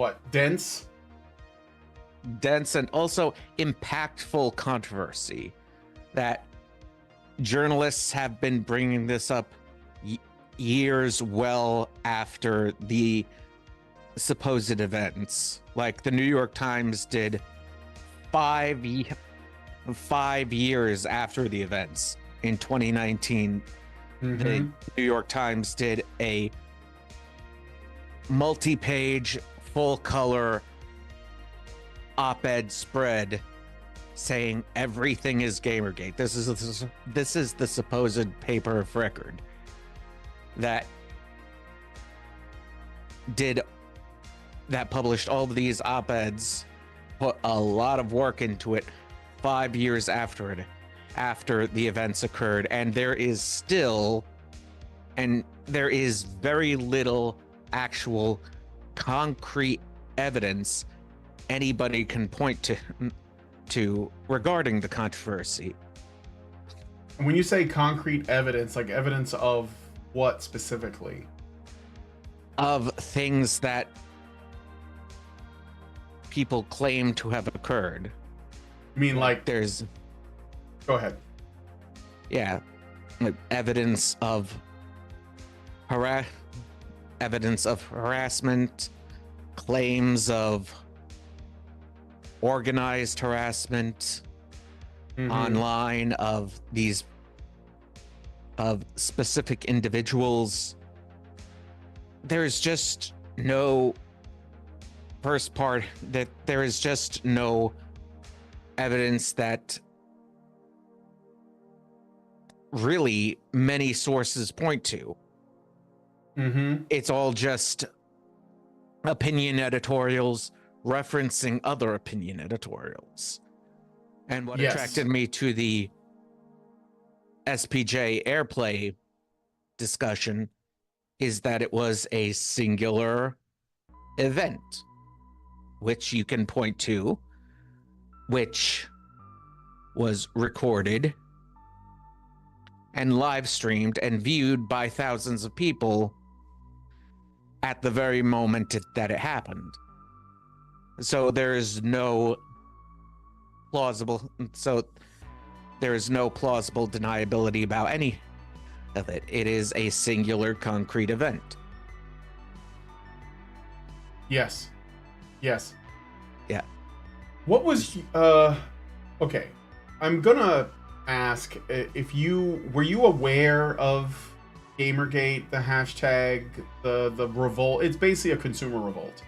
what, dense? Dense and also impactful controversy that journalists have been bringing this up years well after the supposed events. Like the New York Times did 5 years after the events in 2019. The New York Times did a multi-page, full-color op-ed spread saying everything is Gamergate. This is the supposed paper of record that published all of these op-eds, put a lot of work into it 5 years after the events occurred, and there is very little actual concrete evidence anybody can point to regarding the controversy. When you say concrete evidence, like evidence of what specifically? Of things that people claim to have occurred. I mean, like there's... Go ahead. Yeah, like evidence of harassment, claims of organized harassment online of specific individuals. There's just no there is just no evidence that really many sources point to. It's all just opinion editorials referencing other opinion editorials. And what attracted me to the SPJ Airplay discussion is that it was a singular event, which you can point to, which was recorded and live streamed and viewed by thousands of people at the very moment that it happened. So there is no plausible deniability about any of it. It is a singular concrete event. Yes. Yeah. What was okay. I'm gonna ask if were you aware of Gamergate, the hashtag, the revolt? It's basically a consumer revolt.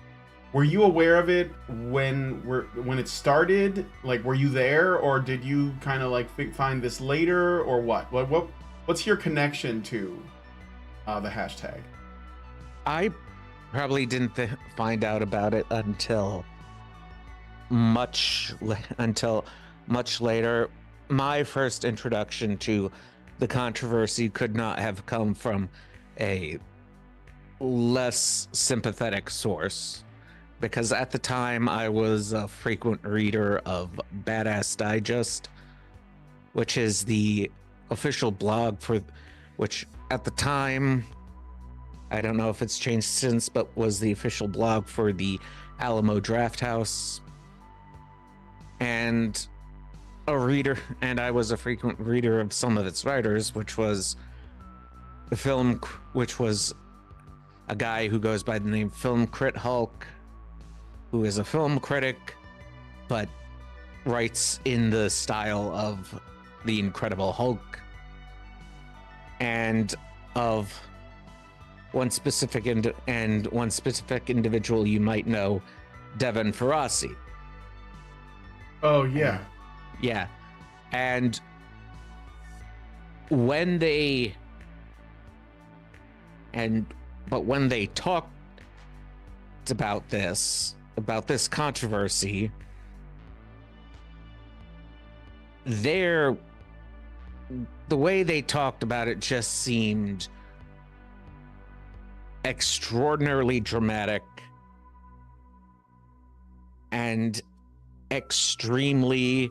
Were you aware of it when it started? Like, were you there, or did you kind of like find this later, or what? What's your connection to the hashtag? I probably didn't find out about it until much later. My first introduction to the controversy could not have come from a less sympathetic source, because at the time I was a frequent reader of Badass Digest, which is the official blog which at the time, I don't know if it's changed since, but was the official blog for the Alamo Drafthouse. And I was a frequent reader of some of its writers, which was a guy who goes by the name Film Crit Hulk, who is a film critic, but writes in the style of the Incredible Hulk, and of one specific individual you might know, Devin Ferrasi. Oh yeah. Yeah. And when they talked about this controversy, the way they talked about it just seemed extraordinarily dramatic and extremely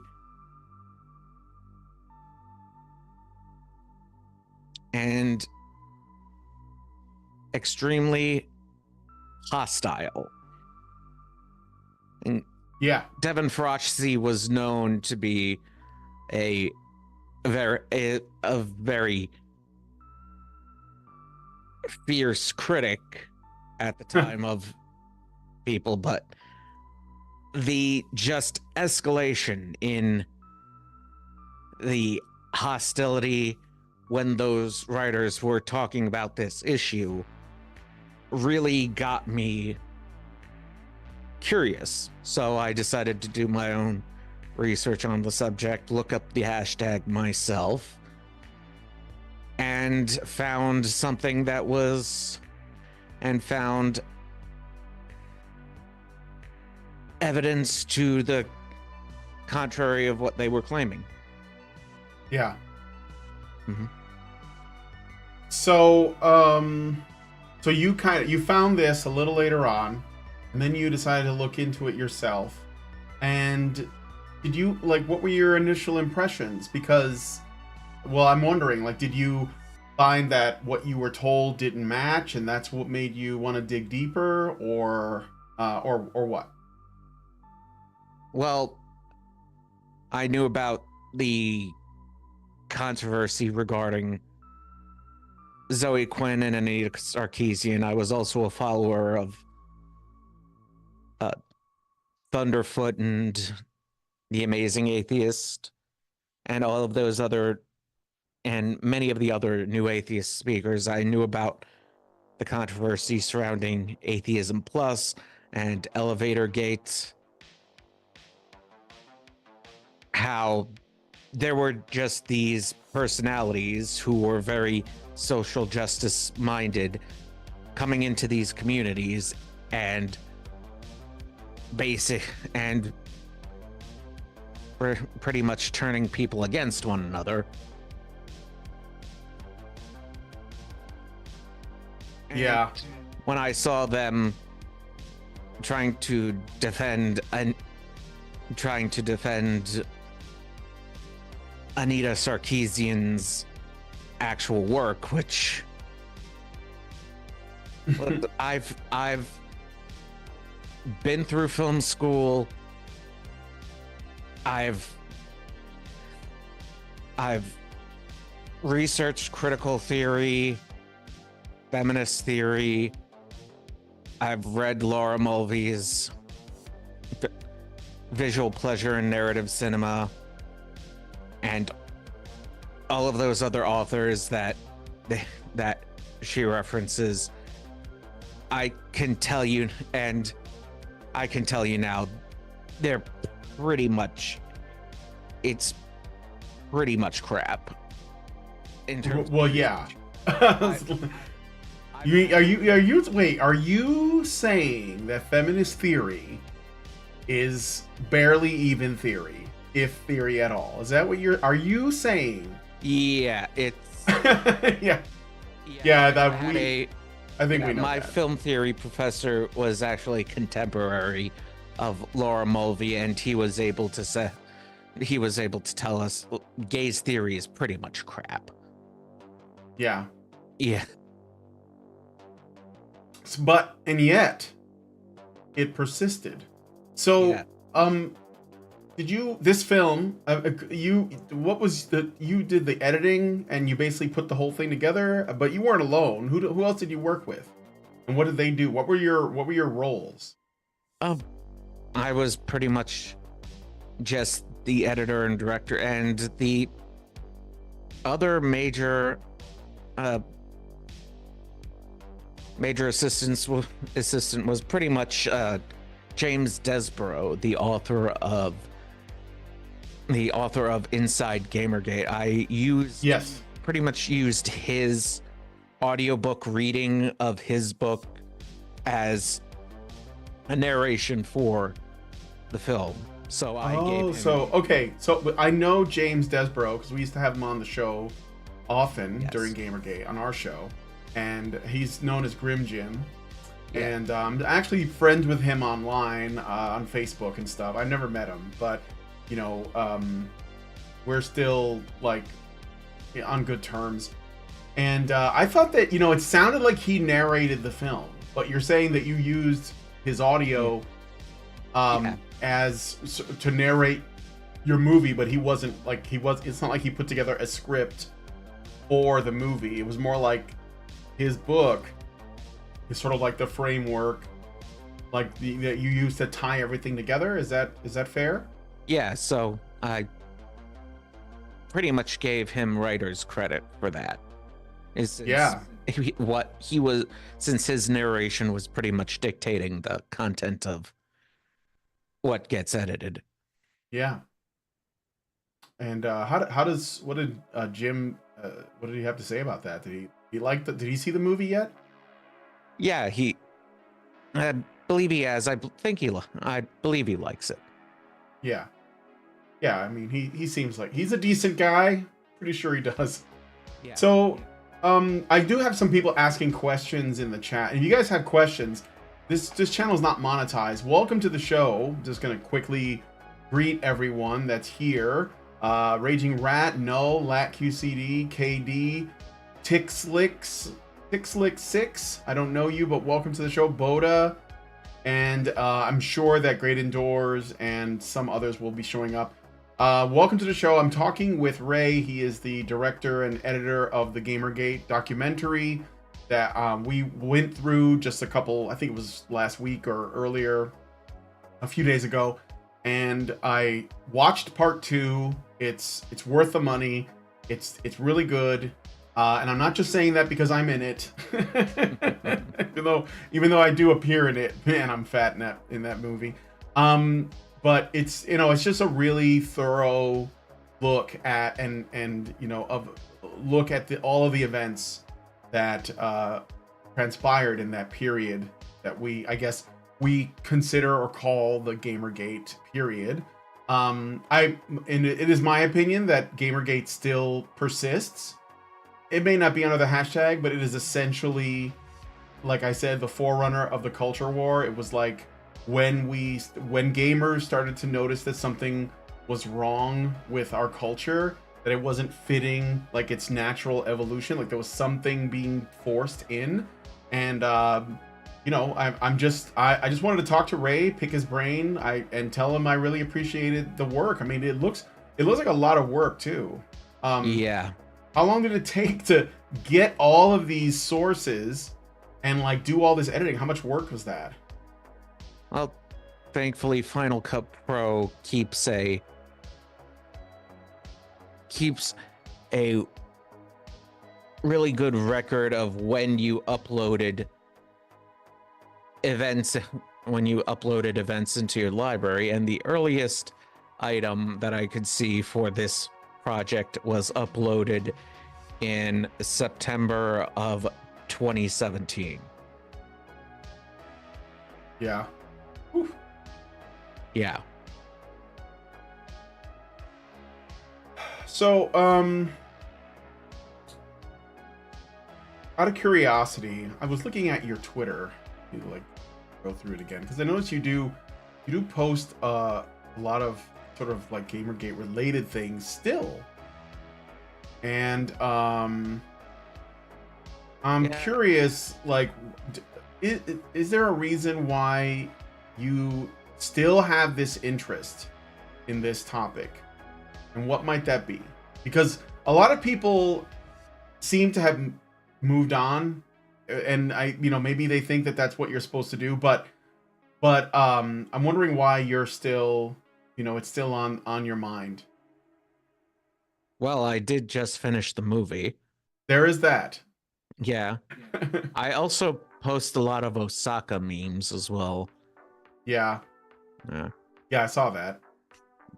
hostile. And Yeah. Devin Faraci was known to be a very fierce critic at the time of people, but the just escalation in the hostility when those writers were talking about this issue really got me curious. So I decided to do my own research on the subject, look up the hashtag myself, and found something that was, and found evidence to the contrary of what they were claiming. Yeah. Mm-hmm. So, so you found this a little later on, and then you decided to look into it yourself. And did you, like, what were your initial impressions? Because, well, I'm wondering, like, did you find that what you were told didn't match, and that's what made you want to dig deeper, or what? Well, I knew about the controversy regarding Zoe Quinn and Anita Sarkeesian. I was also a follower of Thunderfoot and The Amazing Atheist and all of those other, and many of the other new atheist speakers. I knew about the controversy surrounding Atheism Plus and Elevator Gate, how there were just these personalities who were very social justice minded coming into these communities and pretty much turning people against one another. Yeah. And when I saw them trying to defend Anita Sarkeesian's actual work, which I've been through film school. I've researched critical theory, feminist theory. I've read Laura Mulvey's Visual Pleasure and Narrative Cinema, and all of those other authors that she references. I can tell you now, they're pretty much, it's pretty much crap. In terms well, yeah. Are you saying that feminist theory is barely even theory, if theory at all? Is that what are you saying? Yeah, it's yeah. I think we know my that. film theory professor was actually contemporary of Laura Mulvey, and he was able to tell us gaze theory is pretty much crap. Yeah. Yeah. And yet it persisted. So Yeah. this film, you did the editing and you basically put the whole thing together, but you weren't alone. Who else did you work with? And what did they do? What were your roles? I was pretty much just the editor and director, and the other major assistant was pretty much James Desborough, the author of Inside GamerGate. I pretty much used his audiobook reading of his book as a narration for the film. So I gave him... So I know James Desborough because we used to have him on the show often during GamerGate on our show, and he's known as Grim Jim. Yeah. And I'm actually friends with him online on Facebook and stuff. I've never met him, but we're still like on good terms. And I thought that it sounded like he narrated the film, but you're saying that you used his audio Yeah. to narrate your movie, but it's not like he put together a script for the movie. It was more like his book is sort of like the framework, like that you use to tie everything together. Is that fair? Yeah, so I pretty much gave him writer's credit for that. Yeah. What he was, since his narration was pretty much dictating the content of what gets edited. Yeah. And what did Jim what did he have to say about that? Did he see the movie yet? Yeah, I believe he has. I believe he likes it. Yeah. Yeah, I mean, he seems like he's a decent guy. Pretty sure he does. Yeah. So, I do have some people asking questions in the chat. If you guys have questions, this channel is not monetized. Welcome to the show. Just gonna quickly greet everyone that's here. Raging Rat, Null, Lat QCD, KD, Tixlick6. I don't know you, but welcome to the show, Boda. And I'm sure that Great Indoors and some others will be showing up. Welcome to the show. I'm talking with Ray. He is the director and editor of the GamerGate documentary that we went through just I think it was last week or earlier, a few days ago. And I watched part 2. It's worth the money. It's really good. And I'm not just saying that because I'm in it. even though I do appear in it, man, I'm fat in that movie. But it's just a really thorough look at all of the events that transpired in that period that we consider or call the Gamergate period. It is my opinion that Gamergate still persists. It may not be under the hashtag, but it is essentially, like I said, the forerunner of the culture war. It was like when gamers started to notice that something was wrong with our culture, that it wasn't fitting like its natural evolution, like there was something being forced in. And I just wanted to talk to Ray, pick his brain, and tell him I really appreciated the work. I mean, it looks like a lot of work too. Yeah. How long did it take to get all of these sources and like do all this editing? How much work was that? Well, thankfully, Final Cut Pro keeps a really good record of when you uploaded events into your library, and the earliest item that I could see for this project was uploaded in September of 2017. Yeah. Whew. Yeah. So, out of curiosity, I was looking at your Twitter. You like go through it again because I noticed you do post a lot of sort of like Gamergate related things still, and I'm curious, like, is there a reason why you still have this interest in this topic, and what might that be? Because a lot of people seem to have moved on, and maybe they think that that's what you're supposed to do, but I'm wondering why you're still, it's still on your mind. Well, I did just finish the movie. There is that. Yeah. I also post a lot of Osaka memes as well. Yeah. Yeah, I saw that.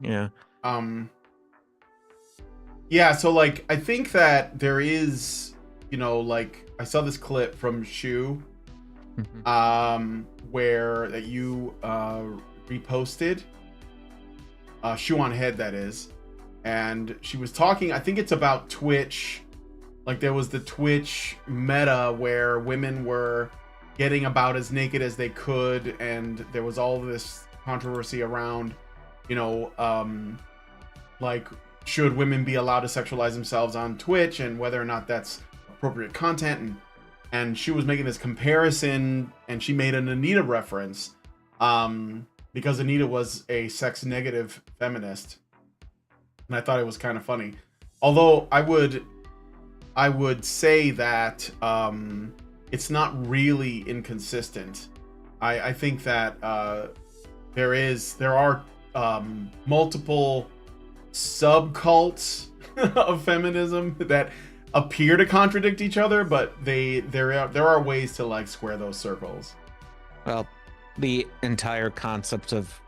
Yeah. Yeah, so like I think that there is, like I saw this clip from Shu, where that you reposted, Shu on Head, that is, and she was talking, I think it's about Twitch. Like there was the Twitch meta where women were getting about as naked as they could, and there was all this controversy around, like should women be allowed to sexualize themselves on Twitch and whether or not that's appropriate content, and she was making this comparison, and she made an Anita reference, because Anita was a sex negative feminist, and I thought it was kind of funny. Although I would say that it's not really inconsistent. I think that there are multiple subcults of feminism that appear to contradict each other, but there are ways to like square those circles. Well, the entire concept of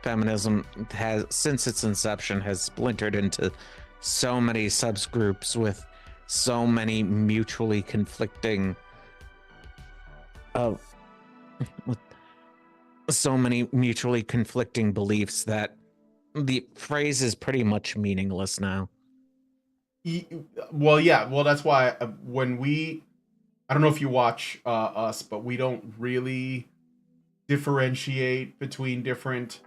feminism has, since its inception, has splintered into so many subgroups with so many mutually conflicting with so many mutually conflicting beliefs that the phrase is pretty much meaningless now. Well, yeah. Well, that's why I don't know if you watch us, but we don't really differentiate between different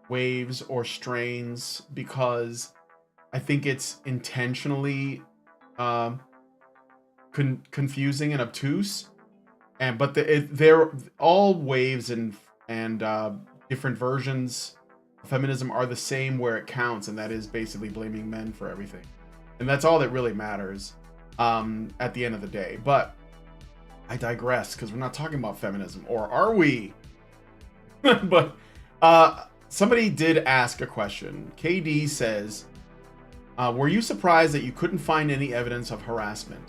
waves or strains because I think it's intentionally confusing and obtuse. But they're all waves and different versions of feminism are the same where it counts, and that is basically blaming men for everything, and that's all that really matters at the end of the day. But I digress because we're not talking about feminism, or are we? But somebody did ask a question. KD says, were you surprised that you couldn't find any evidence of harassment?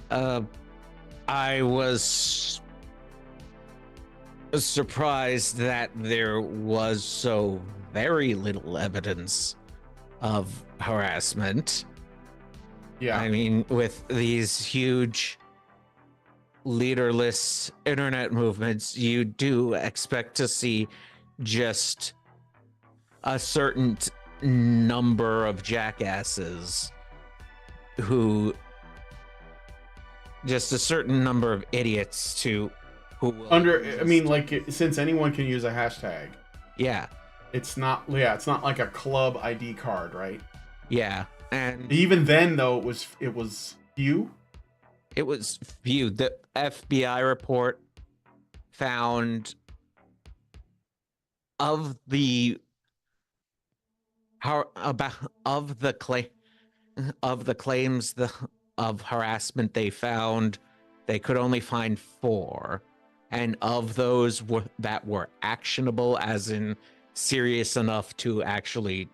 I was surprised that there was so very little evidence of harassment. Yeah. I mean, with these huge leaderless internet movements, you do expect to see just a certain number of jackasses who, just a certain number of idiots to who will I mean, like, since anyone can use a hashtag, yeah, it's not like a club ID card, right? yeah. And even then, though, it was few. It was few. The FBI report found of the claims of harassment they found, they could only find 4, and of those that were actionable, as in serious enough to actually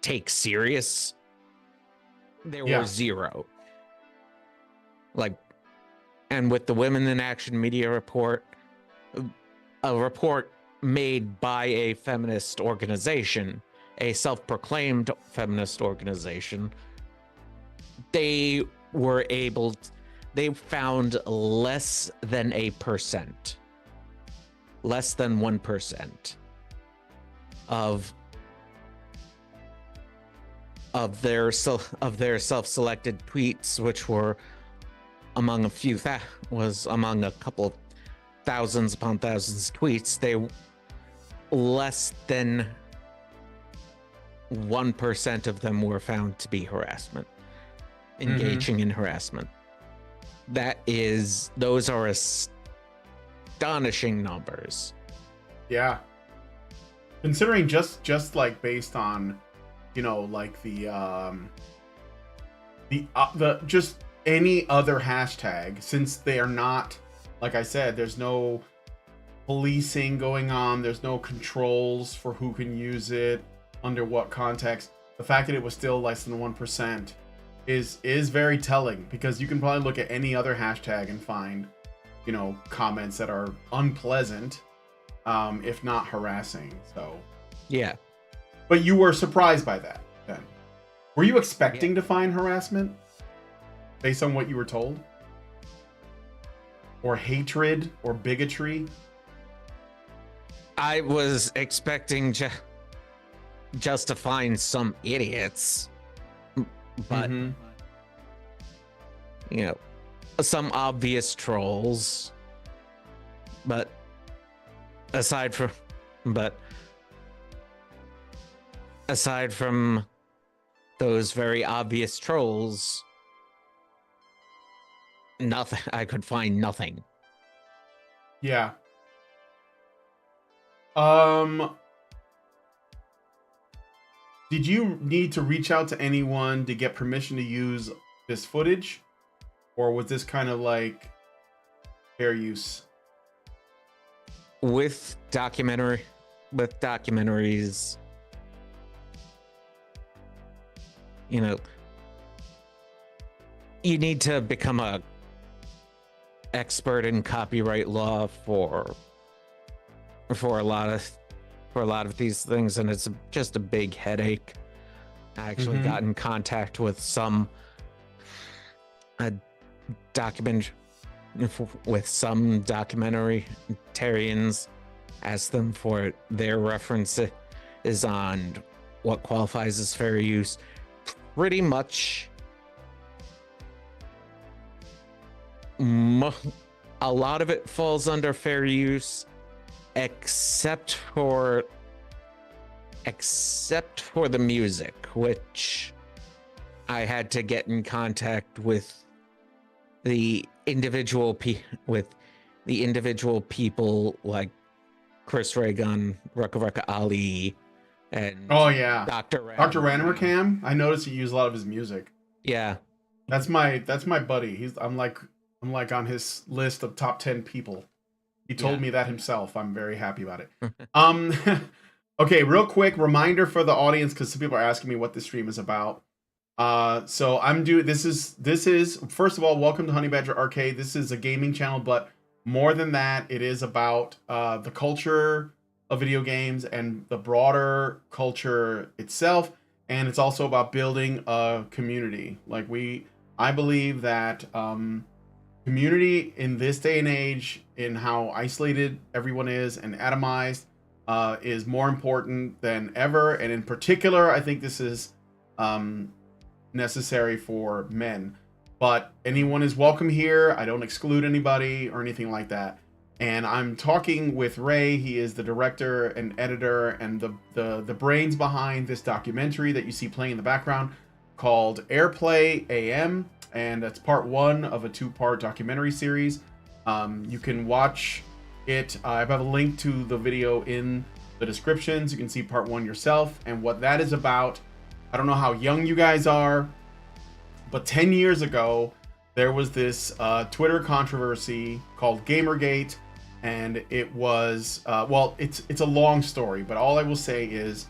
take serious, there were 0. Like, and with the Women in Action Media report, a report made by a feminist organization, a self-proclaimed feminist organization, they found less than 1% of their self-selected tweets, which were among a couple of thousands upon thousands of tweets. They less than 1% of them were found to be harassment, engaging in harassment. Those are astonishing numbers. Yeah. Considering just like based on, like the just any other hashtag, since they are not, like I said, there's no policing going on, there's no controls for who can use it, under what context. The fact that it was still less than 1% is very telling, because you can probably look at any other hashtag and find, comments that are unpleasant, if not harassing. So yeah. But you were surprised by that then? Were you expecting to find harassment based on what you were told? Or hatred or bigotry? I was expecting just to find some idiots, but some obvious trolls. But aside from those very obvious trolls, nothing. I could find nothing. Yeah. Um, did you need to reach out to anyone to get permission to use this footage, or was this kind of like fair use? With documentaries, you know, you need to become a expert in copyright law for a lot of these things, and it's just a big headache. I actually got in contact with some documentarians, asked them for their references on what qualifies as fair use. Pretty much a lot of it falls under fair use, except for the music, which I had to get in contact with the individual people like Chris Reagan, Rucka Ali, and Oh yeah, Dr. Dr. Randercam. I noticed you use a lot of his music. Yeah, That's my buddy. I'm like on his list of top 10 people. He told me that himself. I'm very happy about it. Okay, real quick reminder for the audience, because some people are asking me what this stream is about. So I'm doing this is first of all, welcome to Honey Badger Arcade. This is a gaming channel, but more than that, it is about the culture of video games and the broader culture itself, and it's also about building a community. Like I believe that community in this day and age, in how isolated everyone is and atomized, is more important than ever. And in particular, I think this is necessary for men. But anyone is welcome here. I don't exclude anybody or anything like that. And I'm talking with Ray. He is the director and editor and the brains behind this documentary that you see playing in the background called Airplay AM. And that's part 1 of a 2-part documentary series. You can watch it. I have a link to the video in the descriptions. You can see part 1 yourself. And what that is about, I don't know how young you guys are, but 10 years ago, there was this Twitter controversy called GamerGate. And it was, well, it's a long story, but all I will say is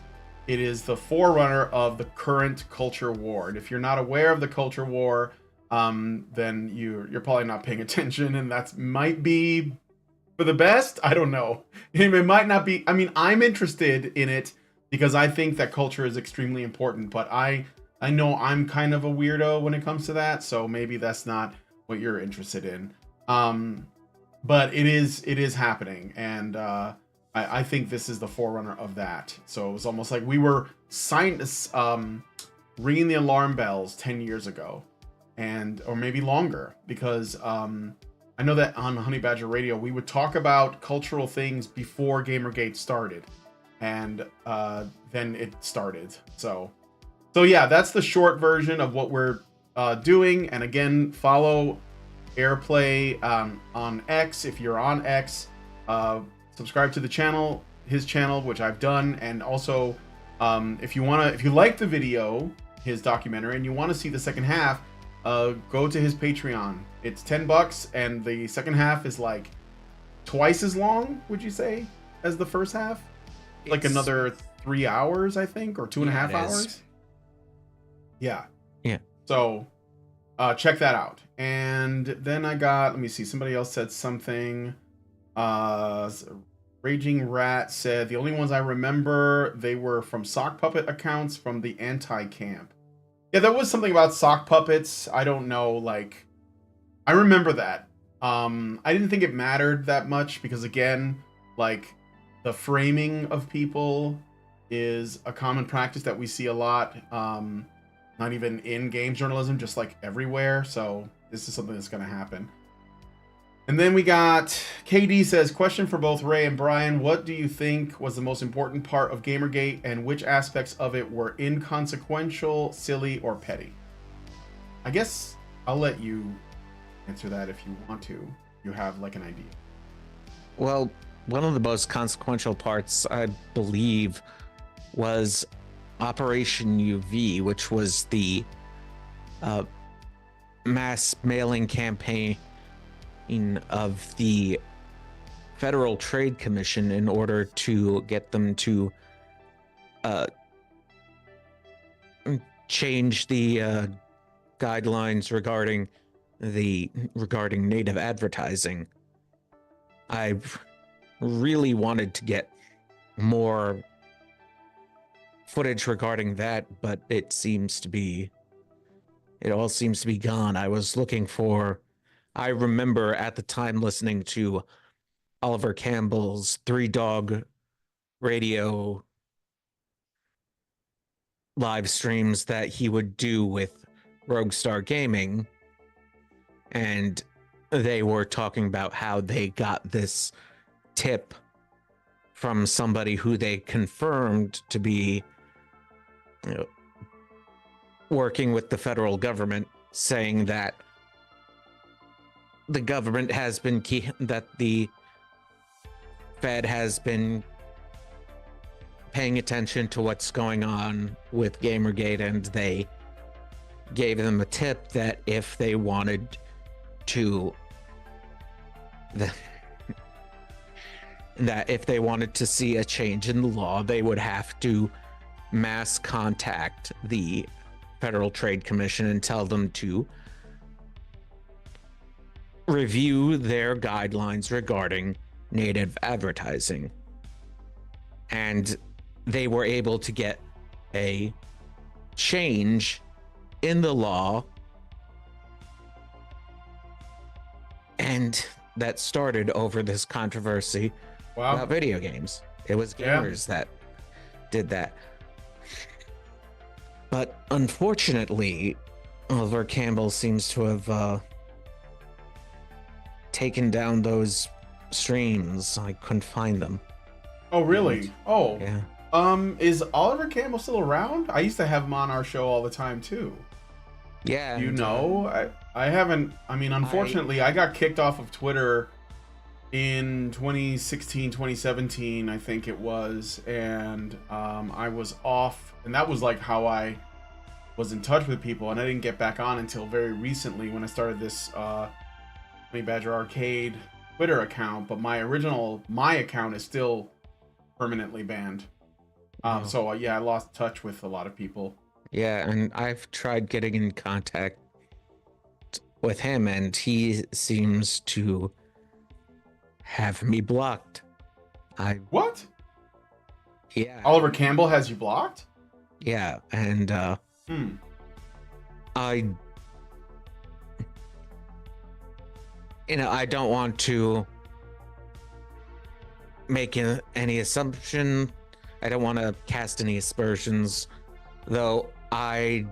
it is the forerunner of the current culture war. And if you're not aware of the culture war, then you're probably not paying attention, and that might be for the best. I don't know. It might not be. I mean, I'm interested in it because I think that culture is extremely important, but I know I'm kind of a weirdo when it comes to that, so maybe that's not what you're interested in. But it is happening, and I think this is the forerunner of that. So it was almost like we were ringing the alarm bells 10 years ago. Or maybe longer, because I know that on Honey Badger Radio we would talk about cultural things before GamerGate started, and then it started. So yeah, that's the short version of what we're doing. And again, follow Airplay on X if you're on X. Subscribe to the channel, his channel, which I've done, and also if you like the video, his documentary, and you want to see the second half, go to his Patreon. It's $10, and the second half is like twice as long, would you say, as the first half? Like another 3 hours, I think, or 2.5 hours. Yeah. So check that out. And then I got, let me see, somebody else said something. Raging Rat said the only ones I remember, they were from sock puppet accounts from the anti-camp. Yeah, there was something about sock puppets. I don't know, like, I remember that. I didn't think it mattered that much because, again, like, the framing of people is a common practice that we see a lot. Not even in game journalism, just like everywhere. So this is something that's going to happen. And then we got KD says, question for both Ray and Brian. What do you think was the most important part of Gamergate, and which aspects of it were inconsequential, silly, or petty? I guess I'll let you answer that if you want to. You have like an idea. Well, one of the most consequential parts, I believe, was Operation UV, which was the mass mailing campaign of the Federal Trade Commission in order to get them to change the guidelines regarding native advertising. I really wanted to get more footage regarding that, but it all seems to be gone. I remember at the time listening to Oliver Campbell's Three Dog Radio live streams that he would do with Roguestar Gaming, and they were talking about how they got this tip from somebody who they confirmed to be, working with the federal government, saying that the government has been that the Fed has been paying attention to what's going on with GamerGate, and they gave them a tip that if they wanted to see a change in the law, they would have to mass contact the Federal Trade Commission and tell them to review their guidelines regarding native advertising. And they were able to get a change in the law, and that started over this controversy about video games. It was gamers that did that. But unfortunately, Oliver Campbell seems to have taken down those streams. I couldn't find them. Oh, really? Yeah. Is Oliver Campbell still around? I used to have him on our show all the time too. Yeah. You know, I haven't. I mean, unfortunately, I got kicked off of Twitter in 2016, 2017, I think it was, and I was off, and that was like how I was in touch with people, and I didn't get back on until very recently when I started this Honey Badger Arcade Twitter account. But my account is still permanently banned. So yeah, I lost touch with a lot of people. Yeah, and I've tried getting in contact with him, and he seems to have me blocked. What? Yeah. Oliver Campbell has you blocked? Yeah, and I don't want to make any assumption. I don't want to cast any aspersions, though I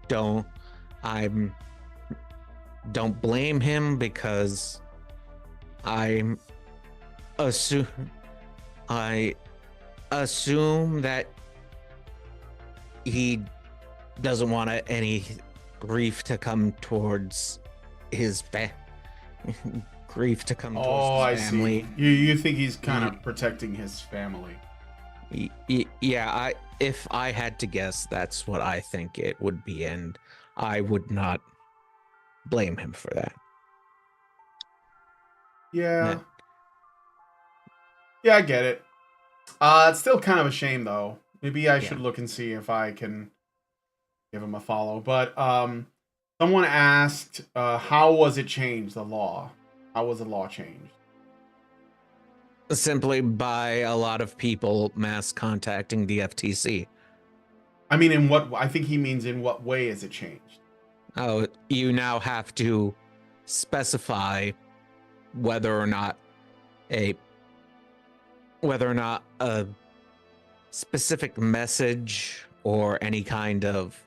don't blame him, because I assume that he doesn't want any grief to come towards his I family. See. You think he's kind of protecting his family? Yeah, if I had to guess, that's what I think it would be, and I would not blame him for that. Yeah. Yeah, I get it. It's still kind of a shame, though. Maybe I should look and see if I can give him a follow. But someone asked, how was it changed, the law? How was the law changed? Simply by a lot of people mass contacting the FTC. I mean, I think he means in what way is it changed? Oh, you now have to specify whether or not a specific message or any kind of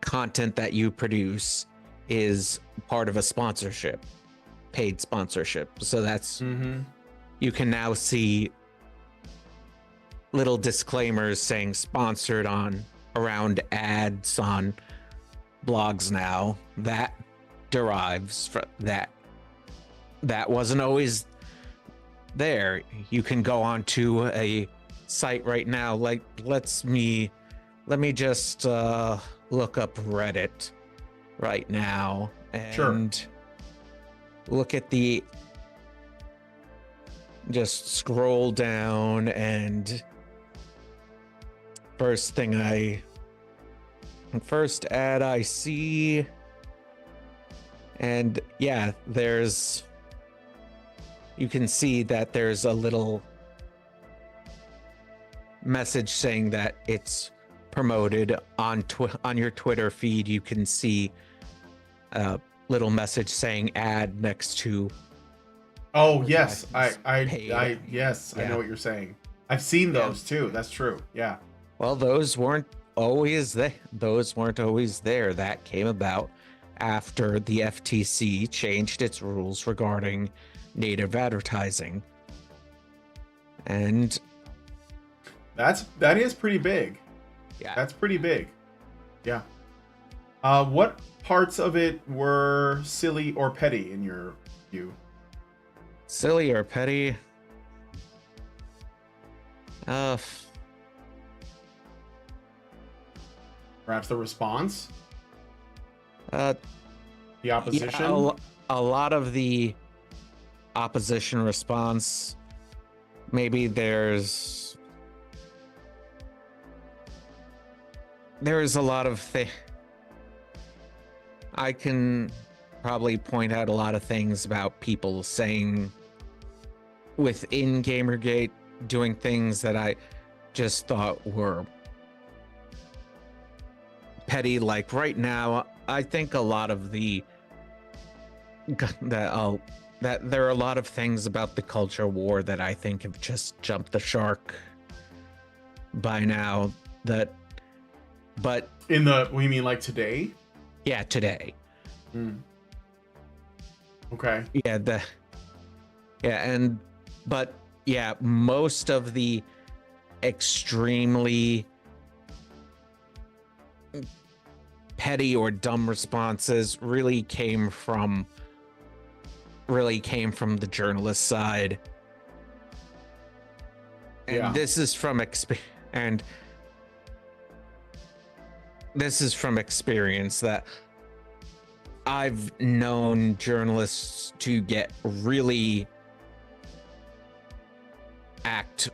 content that you produce is part of a sponsorship, paid sponsorship. So that's you can now see little disclaimers saying sponsored around ads on blogs now. That derives from that wasn't always there. You can go onto a site right now. Like, let me just look up Reddit right now and look at the, just scroll down, and first ad I see, and yeah, you can see that there's a little message saying that it's promoted on your Twitter feed. You can see a little message saying ad next to. Oh yes, I yes, Yeah. I know what you're saying. I've seen those too. That's true. Yeah. Well, those weren't always there. That came about after the FTC changed its rules regarding native advertising. And that is pretty big. yeah. That's pretty big. Yeah. What parts of it were silly or petty in your view? Silly or petty? Perhaps the response? The opposition? Yeah, a lot of the opposition response. Maybe there's a lot of I can probably point out a lot of things about people saying within GamerGate, doing things that I just thought were petty. Like right now, I think a lot of that there are a lot of things about the culture war that I think have just jumped the shark by now. But what you mean, like today? Yeah, today. Okay. But most of the extremely petty or dumb responses really came from the journalist side. And this is from experience that I've known journalists to act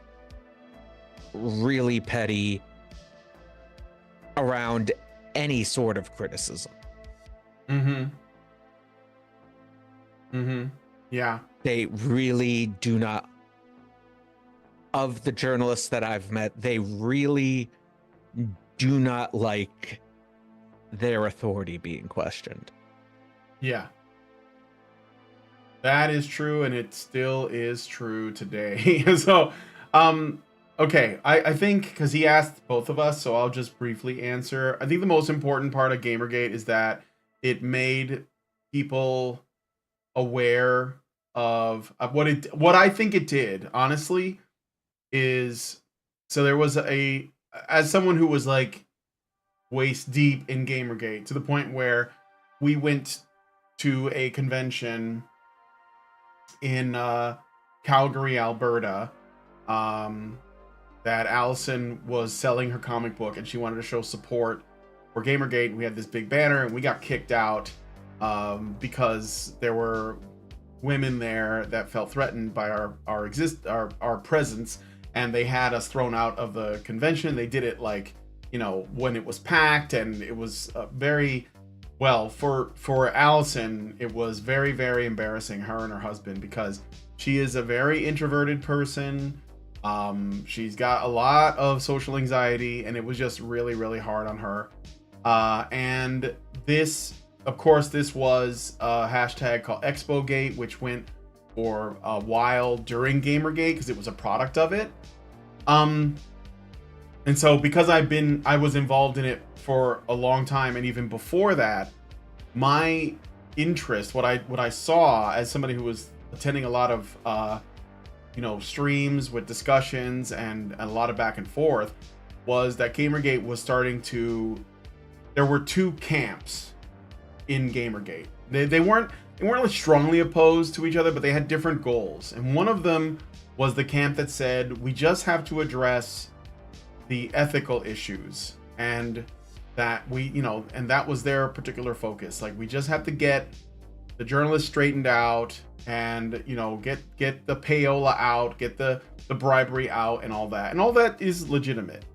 really petty around any sort of criticism. Yeah. They really do not, of the journalists that I've met, they really do not like their authority being questioned. Yeah. That is true, and it still is true today. So, okay, I think, because he asked both of us, so I'll just briefly answer. I think the most important part of GamerGate is that it made people aware of what I think it did, honestly, is, so there was as someone who was like waist deep in GamerGate, to the point where we went to a convention in Calgary, Alberta, that Allison was selling her comic book, and she wanted to show support for GamerGate. We had this big banner, and we got kicked out because there were women there that felt threatened by our presence, and they had us thrown out of the convention. They did it like, when it was packed, and it was very, well, for Allison, it was very, very embarrassing, her and her husband, because she is a very introverted person. She's got a lot of social anxiety, and it was just really, really hard on her. And this, of course, this was a hashtag called ExpoGate, which went for a while during GamerGate because it was a product of it. And so because I was involved in it for a long time, and even before that, my interest, what I saw as somebody who was attending a lot of streams with discussions and a lot of back and forth, was that GamerGate was starting to, there were two camps in GamerGate. They weren't, they weren't like strongly opposed to each other, but they had different goals. And one of them was the camp that said we just have to address the ethical issues, and that and that was their particular focus. Like, we just have to get the journalists straightened out, and get the payola out, get the bribery out, and all that. And all that is legitimate.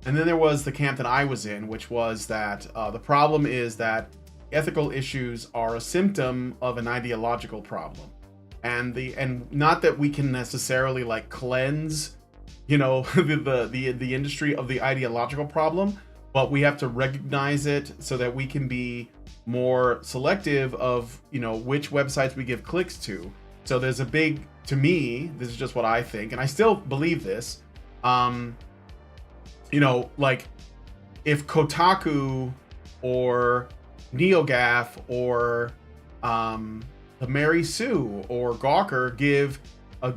And then there was the camp that I was in, which was that the problem is that ethical issues are a symptom of an ideological problem, and not that we can necessarily like cleanse the industry of the ideological problem, but we have to recognize it so that we can be more selective of which websites we give clicks to. So there's a big, to me, this is just what I think, and I still believe this, like if Kotaku or NeoGAF or the Mary Sue or Gawker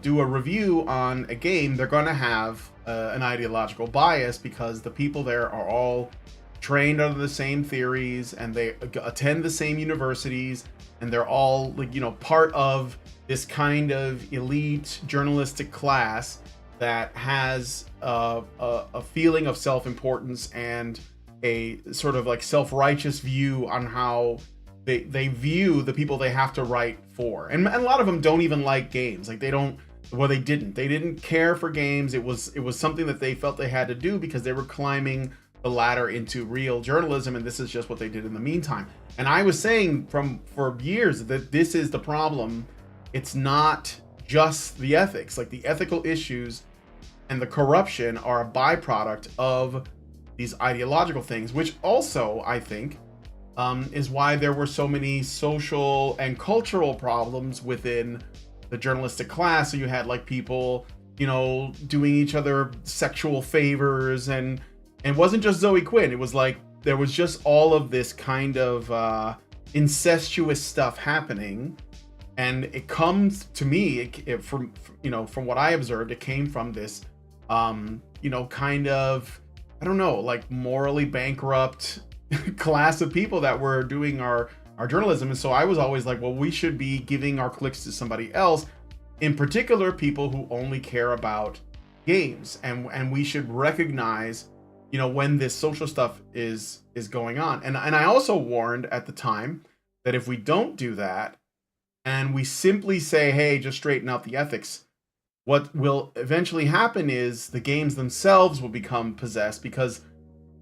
do a review on a game, they're going to have an ideological bias, because the people there are all trained under the same theories, and they attend the same universities, and they're all part of this kind of elite journalistic class that has a feeling of self-importance and a sort of like self-righteous view on how they view the people they have to write for. And a lot of them don't even like games. Like, they didn't care for games. It was something that they felt they had to do because they were climbing the ladder into real journalism, and this is just what they did in the meantime. And I was saying for years that this is the problem. It's not just the ethics. Like, the ethical issues and the corruption are a byproduct of these ideological things, which also, I think, is why there were so many social and cultural problems within the journalistic class. So you had like people, doing each other sexual favors, and it wasn't just Zoe Quinn. It was like there was just all of this kind of incestuous stuff happening. And it comes to me, from what I observed, it came from this, kind of, I don't know, like morally bankrupt class of people that were doing our journalism. And so I was always like, well, we should be giving our clicks to somebody else, in particular people who only care about games, and we should recognize when this social stuff is going on. And I also warned at the time that if we don't do that, and we simply say, hey, just straighten out the ethics, what will eventually happen is the games themselves will become possessed, because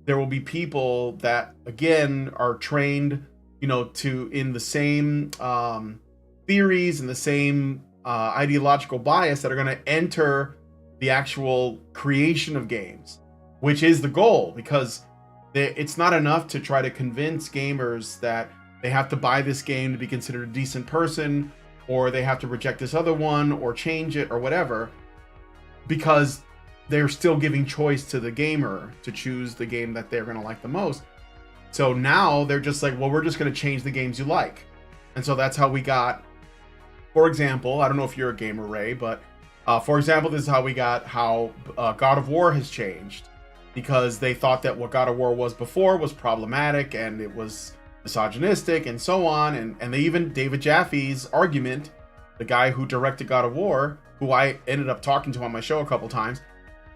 there will be people that, again, are trained, in the same theories and the same ideological bias, that are going to enter the actual creation of games, which is the goal. Because it's not enough to try to convince gamers that they have to buy this game to be considered a decent person, or they have to reject this other one or change it or whatever, because they're still giving choice to the gamer to choose the game that they're going to like the most. So now they're just like, well, we're just going to change the games you like. And so that's how we got, for example, I don't know if you're a gamer, Ray, but for example, this is how we got how God of War has changed, because they thought that what God of War was before was problematic and it was misogynistic and so on. And they even, David Jaffe's argument, the guy who directed God of War, who I ended up talking to on my show a couple times,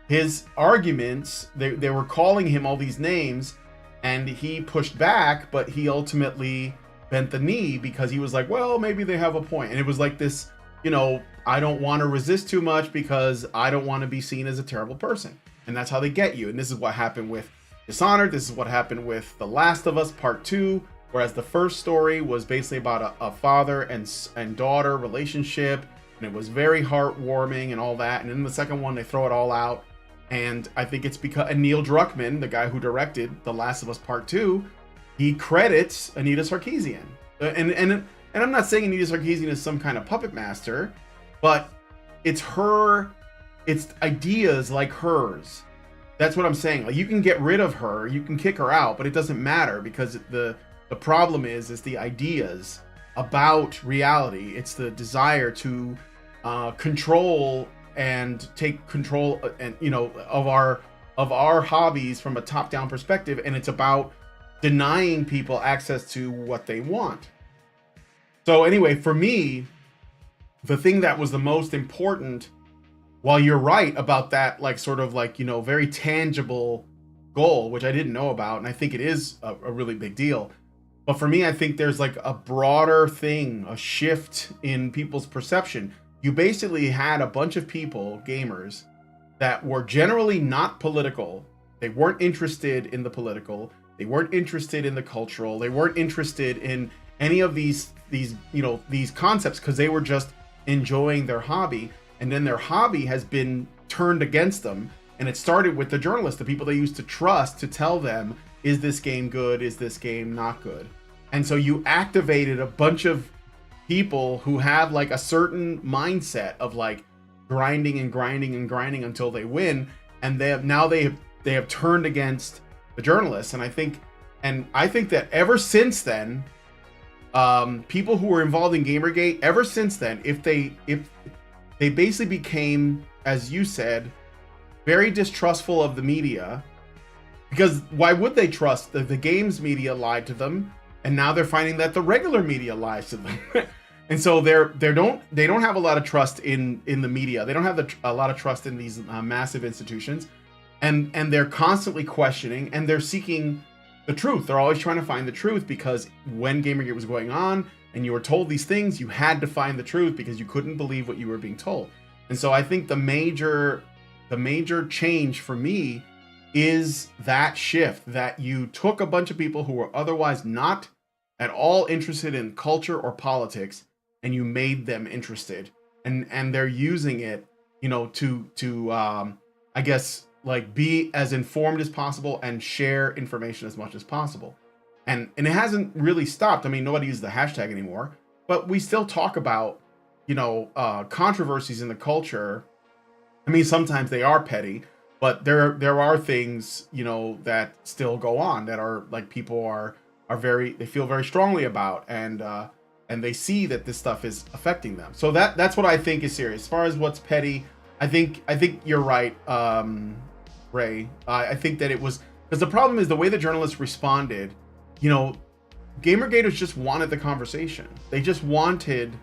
his arguments, they were calling him all these names, and he pushed back, but he ultimately bent the knee, because he was like, well, maybe they have a point. And it was like this, I don't want to resist too much because I don't want to be seen as a terrible person. And that's how they get you. And this is what happened with Dishonored. This is what happened with The Last of Us Part 2, whereas the first story was basically about a father and daughter relationship, and it was very heartwarming and all that. And in the second one, they throw it all out. And I think it's because, and Neil Druckmann, the guy who directed The Last of Us Part 2, he credits Anita Sarkeesian. And I'm not saying Anita Sarkeesian is some kind of puppet master, but it's ideas like hers. That's what I'm saying. Like, you can get rid of her, you can kick her out, but it doesn't matter, because the problem is the ideas about reality. It's the desire to control and take control, and of our hobbies from a top-down perspective, and it's about denying people access to what they want. So anyway, for me, the thing that was the most important, while you're right about that, like sort of like, very tangible goal, which I didn't know about, and I think it is a really big deal. But for me, I think there's like a broader thing, a shift in people's perception. You basically had a bunch of people, gamers, that were generally not political. They weren't interested in the political. They weren't interested in the cultural. They weren't interested in any of these concepts, because they were just enjoying their hobby. And then their hobby has been turned against them. And it started with the journalists, the people they used to trust to tell them, is this game good? Is this game not good? And so you activated a bunch of people who have like a certain mindset of like grinding and grinding and grinding until they win. And they have turned against the journalists. And I think that ever since then, people who were involved in GamerGate, ever since then, if they basically became, as you said, very distrustful of the media, because why would they trust the games media lied to them, and now they're finding that the regular media lies to them. And so they don't have a lot of trust in the media. They don't have a lot of trust in these massive institutions, and they're constantly questioning, and they're seeking the truth. They're always trying to find the truth, because when GamerGate was going on and you were told these things, you had to find the truth because you couldn't believe what you were being told. And so I think the major change for me is that shift, that you took a bunch of people who were otherwise not at all interested in culture or politics, and you made them interested, and they're using it, to I guess, like, be as informed as possible and share information as much as possible. And it hasn't really stopped. I mean, nobody uses the hashtag anymore, but we still talk about, controversies in the culture. I mean, sometimes they are petty, but there are things, that still go on that are like, people are they feel very strongly about, and they see that this stuff is affecting them. So that's what I think is serious. As far as what's petty, I think you're right, Ray. I think that it was, because the problem is the way the journalists responded. GamerGaters just wanted the conversation. They just wanted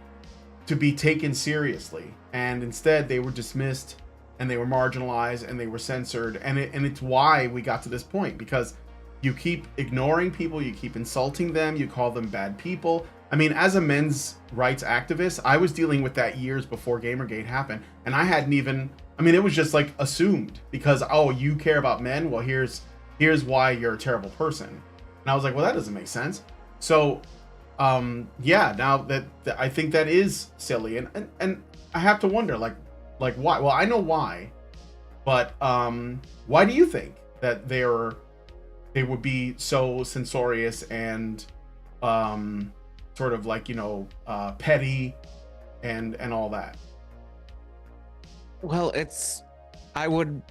to be taken seriously, and instead they were dismissed, and they were marginalized, and they were censored, and it's why we got to this point, because you keep ignoring people, you keep insulting them, you call them bad people. I mean, as a men's rights activist, I was dealing with that years before GamerGate happened, and I hadn't even, it was just like assumed, because, oh, you care about men? Well, here's why you're a terrible person. And I was like, well, that doesn't make sense. So, yeah, now that I think that is silly, and I have to wonder, like why? Well, I know why, but why do you think that they would be so censorious and sort of like, petty and all that? Well, I would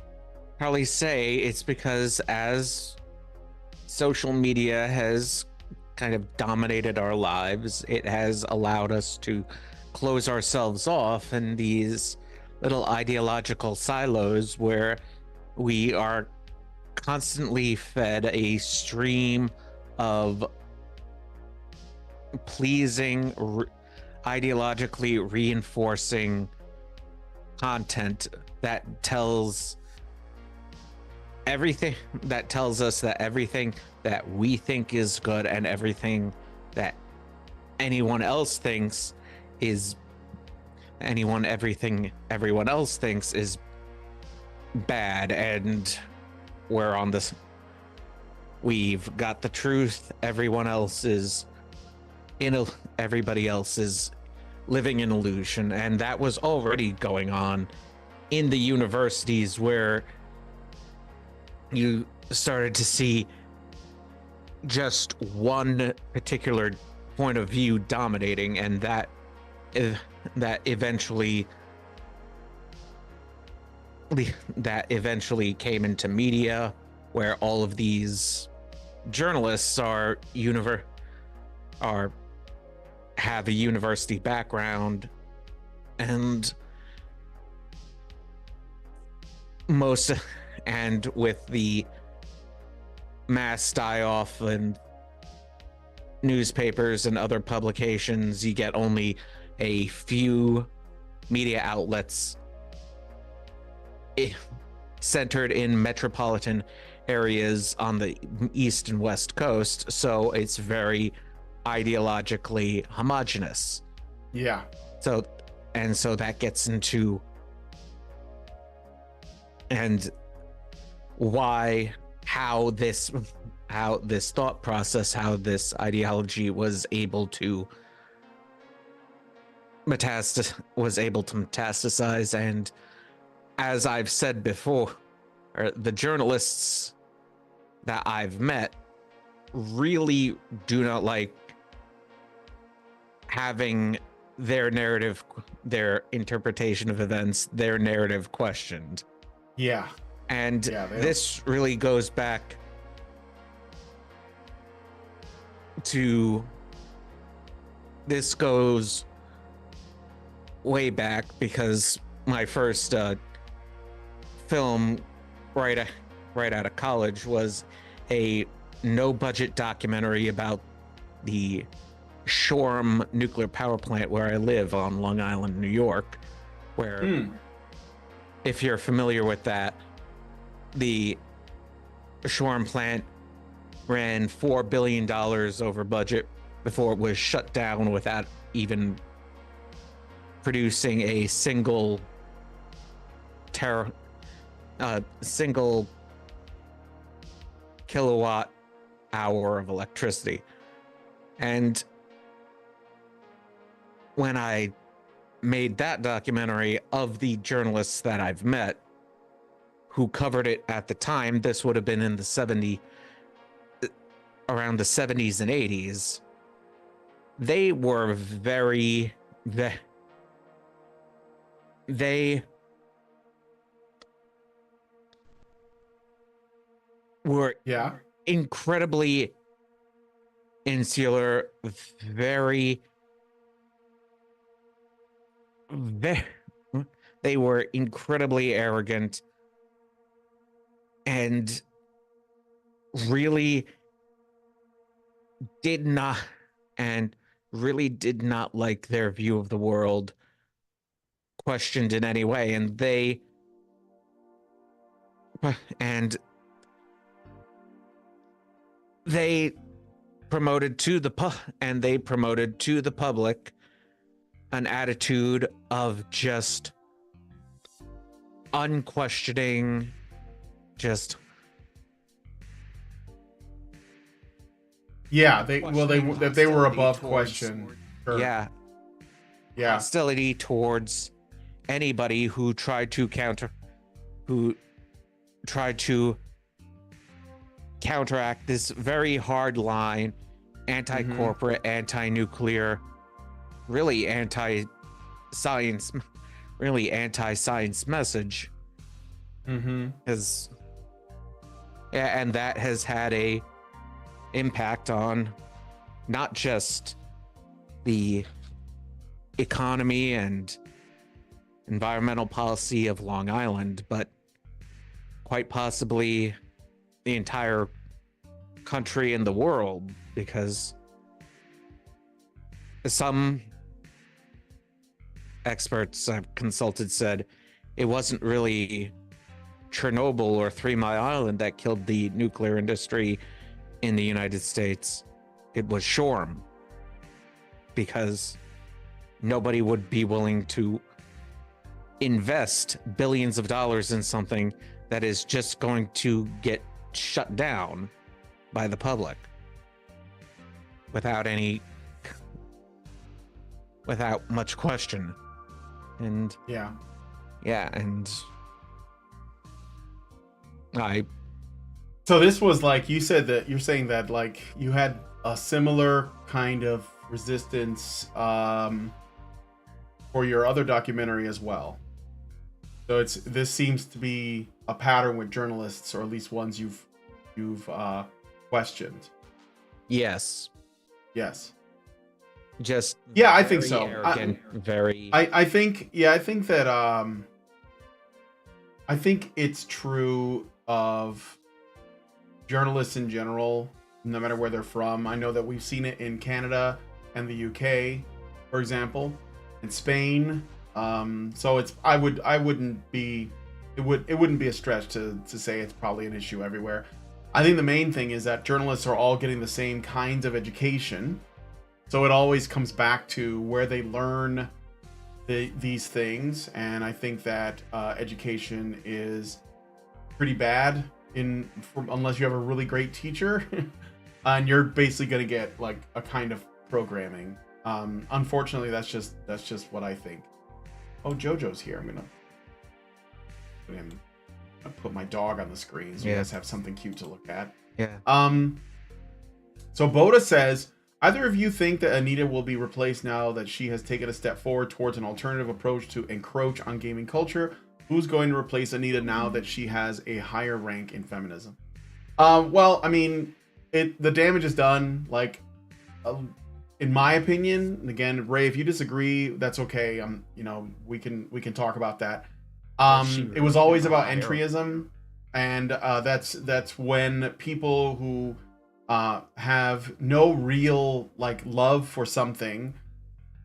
probably say it's because as social media has kind of dominated our lives, it has allowed us to close ourselves off in these little ideological silos where we are constantly fed a stream of pleasing, ideologically reinforcing content that tells us that everything that we think is good and everything that everyone else thinks is bad, and we've got the truth, everybody else is living in illusion. And that was already going on in the universities, where you started to see just one particular point of view dominating, and that eventually came into media, where all of these journalists have a university background, and with the mass die-off and newspapers and other publications. You get only a few media outlets centered in metropolitan areas on the East and West Coast, so it's very ideologically homogenous. Yeah. So that gets into and how this thought process, how this ideology was able to metastasize. And as I've said before, the journalists that I've met really do not like having their narrative, their interpretation of events, their narrative questioned. Yeah. And this really goes back to, this goes way back, because my first film right out of college was a no-budget documentary about the Shoreham nuclear power plant where I live on Long Island, New York, where if you're familiar with that, the Shoreham plant ran $4 billion over budget before it was shut down without even producing a single kilowatt hour of electricity. And when I made that documentary, of the journalists that I've met who covered it at the time, this would have been in around the 70s and 80s, they were they were incredibly insular, they were incredibly arrogant, and really did not like their view of the world questioned in any way. And they promoted to the public an attitude of just unquestioning, they were above question. Sure. Yeah. Hostility towards anybody who tried to counteract this very hard line, anti-corporate, anti-nuclear, really anti-science message. And that has had a impact on not just the economy and environmental policy of Long Island, but quite possibly the entire country and the world, because some experts I've consulted said it wasn't really Chernobyl or 3 Mile Island that killed the nuclear industry in the United States. It was Shoreham, because nobody would be willing to invest billions of dollars in something that is just going to get shut down by the public without much question. And so this was like, you're saying that like you had a similar kind of resistance for your other documentary as well. So this seems to be a pattern with journalists, or at least ones you've questioned. Yes. Just I think so. Arrogant, I think that I think it's true of journalists in general, no matter where they're from. I know that we've seen it in Canada and the UK, for example, in Spain. So it wouldn't be a stretch to say it's probably an issue everywhere. I think the main thing is that journalists are all getting the same kinds of education. So it always comes back to where they learn these things. And I think that education is pretty bad unless you have a really great teacher. And you're basically going to get like a kind of programming. Unfortunately, that's just what I think. Oh, Jojo's here. I'm gonna put my dog on the screen so you guys have something cute to look at. Yeah. So Boda says, either of you think that Anita will be replaced now that she has taken a step forward towards an alternative approach to encroach on gaming culture? Who's going to replace Anita now that she has a higher rank in feminism? Well, I mean, the damage is done. Like, in my opinion, and again, Ray, if you disagree, that's okay. We can talk about that. It was always about entryism, and that's when people who have no real like love for something,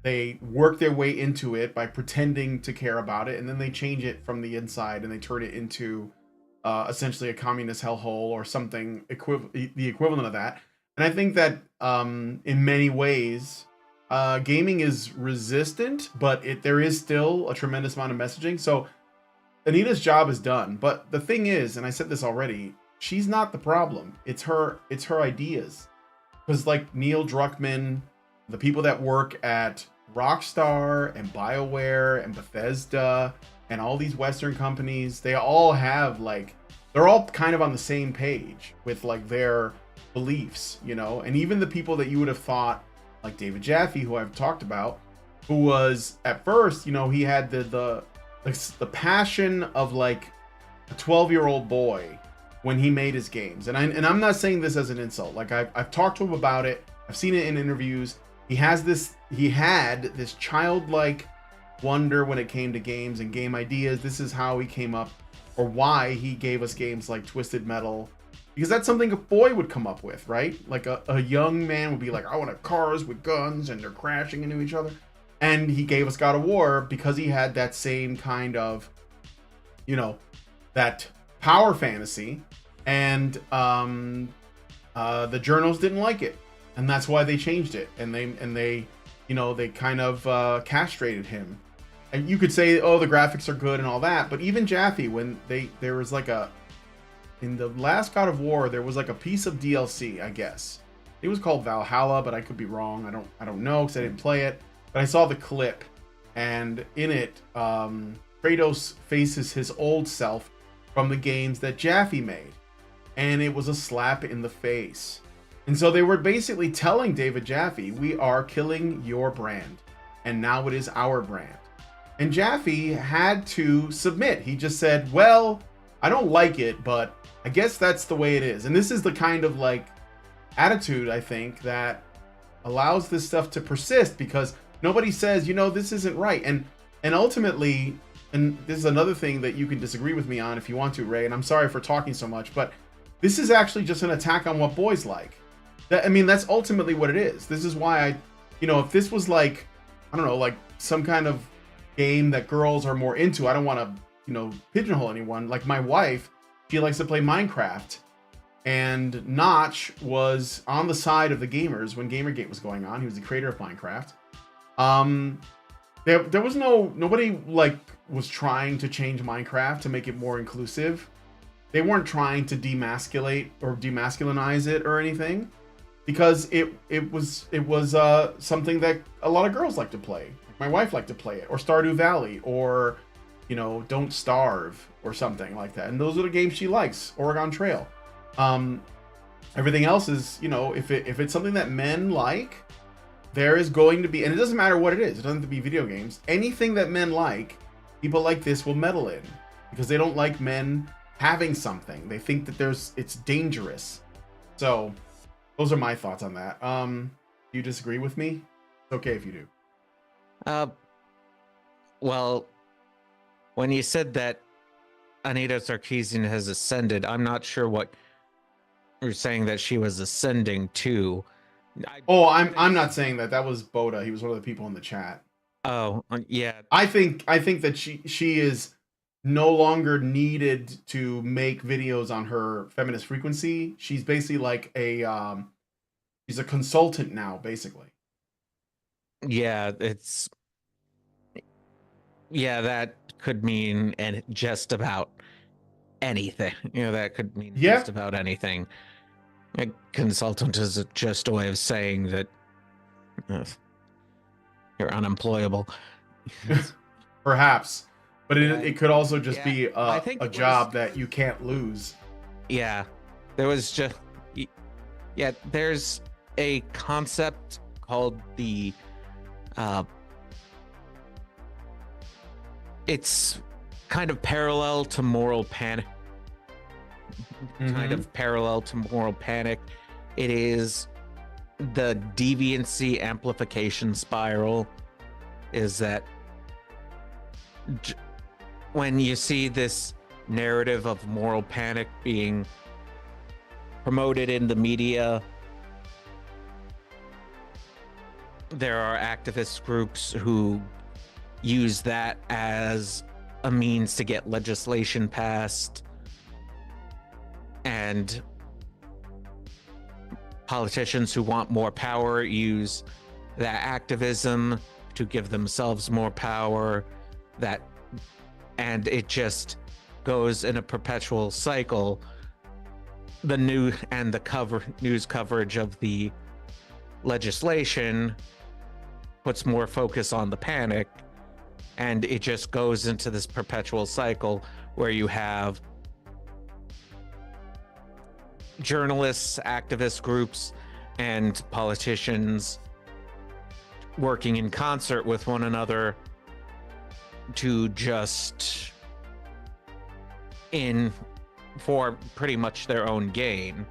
they work their way into it by pretending to care about it, and then they change it from the inside and they turn it into essentially a communist hellhole or something the equivalent of that. And I think that in many ways, gaming is resistant, but there is still a tremendous amount of messaging. So Anita's job is done. But the thing is, and I said this already, she's not the problem. It's her ideas. Because like Neil Druckmann, the people that work at Rockstar and BioWare and Bethesda and all these Western companies, they all have like, they're all kind of on the same page with like their beliefs, and even the people that you would have thought, like David Jaffe, who I've talked about, who was at first, he had the passion of like a 12-year-old boy when he made his games. And I'm not saying this as an insult. Like I've talked to him about it. I've seen it in interviews. He had this childlike wonder when it came to games and game ideas. This is how he came up, or why he gave us games like Twisted Metal, because that's something a boy would come up with, right? Like a young man would be like, I want cars with guns and they're crashing into each other. And he gave us God of War because he had that same kind of, that power fantasy. And the journals didn't like it. And that's why they changed it. And they kind of castrated him. And you could say, oh, the graphics are good and all that. But even Jaffe, when there was like in the last God of War, there was like a piece of DLC, I guess. It was called Valhalla, but I could be wrong. I don't know because I didn't play it. But I saw the clip, and in it, Kratos faces his old self from the games that Jaffe made. And it was a slap in the face. And so they were basically telling David Jaffe, we are killing your brand. And now it is our brand. And Jaffe had to submit. He just said, well, I don't like it, but I guess that's the way it is. And this is the kind of like attitude, I think, that allows this stuff to persist, because nobody says, this isn't right. And ultimately, and this is another thing that you can disagree with me on if you want to, Ray, and I'm sorry for talking so much, but this is actually just an attack on what boys like. That's ultimately what it is. This is why if this was like, I don't know, like some kind of game that girls are more into, I don't want to, pigeonhole anyone. Like my wife, she likes to play Minecraft, and Notch was on the side of the gamers when GamerGate was going on. He was the creator of Minecraft. There was nobody like was trying to change Minecraft to make it more inclusive. They weren't trying to demasculate or demasculinize it or anything, because it was something that a lot of girls like to play. My wife liked to play it, or Stardew Valley, or Don't Starve, or something like that. And those are the games she likes. Oregon Trail. Everything else is, if it's something that men like, there is going to be, and it doesn't matter what it is. It doesn't have to be video games. Anything that men like, people like this will meddle in, because they don't like men having something. They think that it's dangerous. So those are my thoughts on that. Do you disagree with me? It's okay if you do. Well, when you said that Anita Sarkeesian has ascended, I'm not sure what were saying that she was ascending too. Oh, I'm not saying that. That was Boda. He was one of the people in the chat. Oh, yeah. I think that she is no longer needed to make videos on her feminist frequency. She's basically like she's a consultant now, basically. Yeah, that could mean just about anything. That could mean just about anything. A consultant is just a way of saying that you're unemployable. Perhaps. But it could also just be a job that you can't lose. Yeah. There's a concept called the it's kind of parallel to moral panic. Kind of parallel to moral panic. It is the deviancy amplification spiral. Is that when you see this narrative of moral panic being promoted in the media, there are activist groups who use that as a means to get legislation passed, and politicians who want more power use that activism to give themselves more power, and it just goes in a perpetual cycle. The news coverage of the legislation puts more focus on the panic, and it just goes into this perpetual cycle where you have journalists, activist groups, and politicians working in concert with one another to just for pretty much their own gain.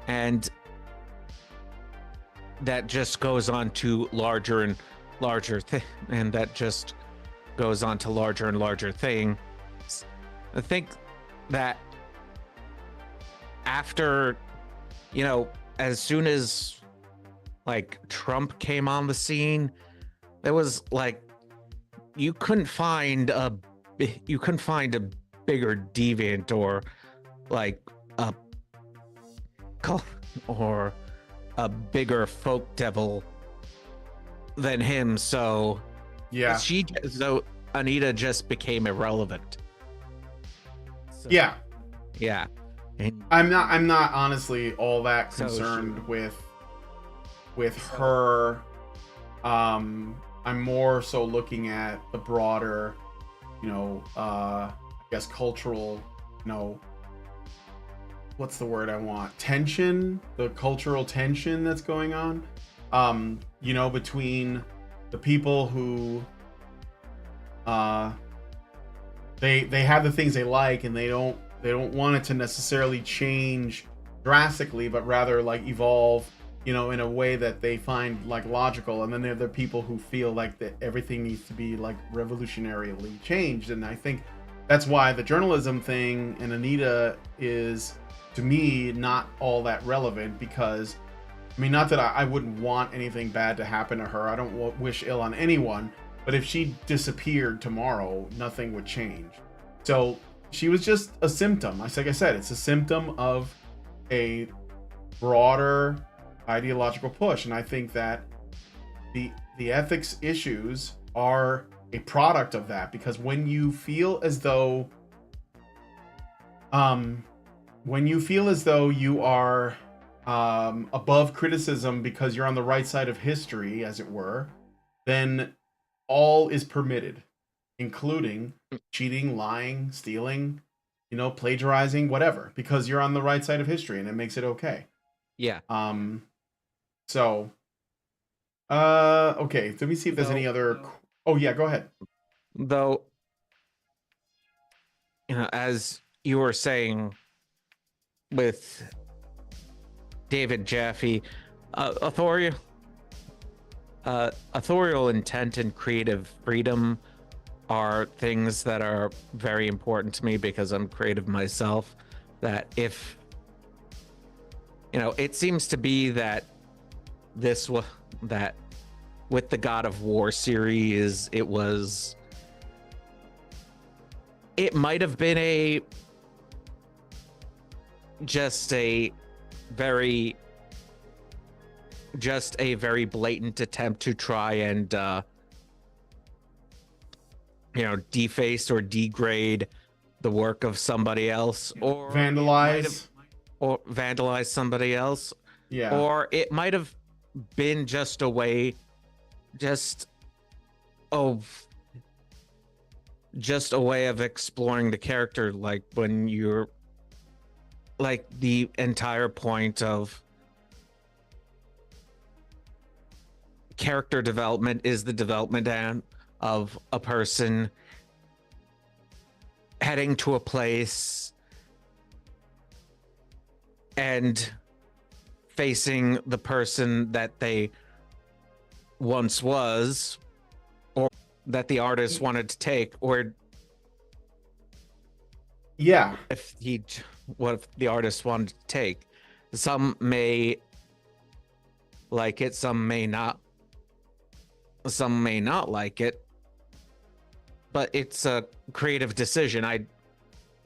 And that just goes on to larger and larger and that just goes on to larger and larger things. I think that after, as soon as like Trump came on the scene, there was like you couldn't find a bigger deviant or like a bigger folk devil than him. So yeah, Anita just became irrelevant. So, yeah. And I'm not honestly all that concerned with her. I'm more so looking at the broader, I guess cultural, what's the word I want? Tension, the cultural tension that's going on, between the people who, they have the things they like and they don't want it to necessarily change drastically, but rather like evolve, in a way that they find like logical. And then there are the people who feel like that everything needs to be like revolutionarily changed. And I think that's why the journalism thing and Anita is, to me, not all that relevant, because not that I wouldn't want anything bad to happen to her. I don't wish ill on anyone, but if she disappeared tomorrow, nothing would change. So she was just a symptom. Like I said, it's a symptom of a broader ideological push. And I think that the ethics issues are a product of that, because when you feel as though you are above criticism because you're on the right side of history, as it were, then all is permitted, including cheating, lying, stealing, plagiarizing, whatever, because you're on the right side of history and it makes it okay. Yeah. So, okay, let me see if there's any other. Oh yeah, go ahead. Though, as you were saying with David Jaffe, authorial intent and creative freedom are things that are very important to me because I'm creative myself. That if it seems to be that this was that with the God of War series, it might have been just a very blatant attempt to try and deface or degrade the work of somebody else, or vandalize somebody else. Yeah. Or it might have been just a way of exploring the character, like when you're like the entire point of character development is the development of a person heading to a place and facing the person that they once was, or that the artist wanted to take, or what if the artist wanted to take. Some may like it, some may not like it, but it's a creative decision. I'm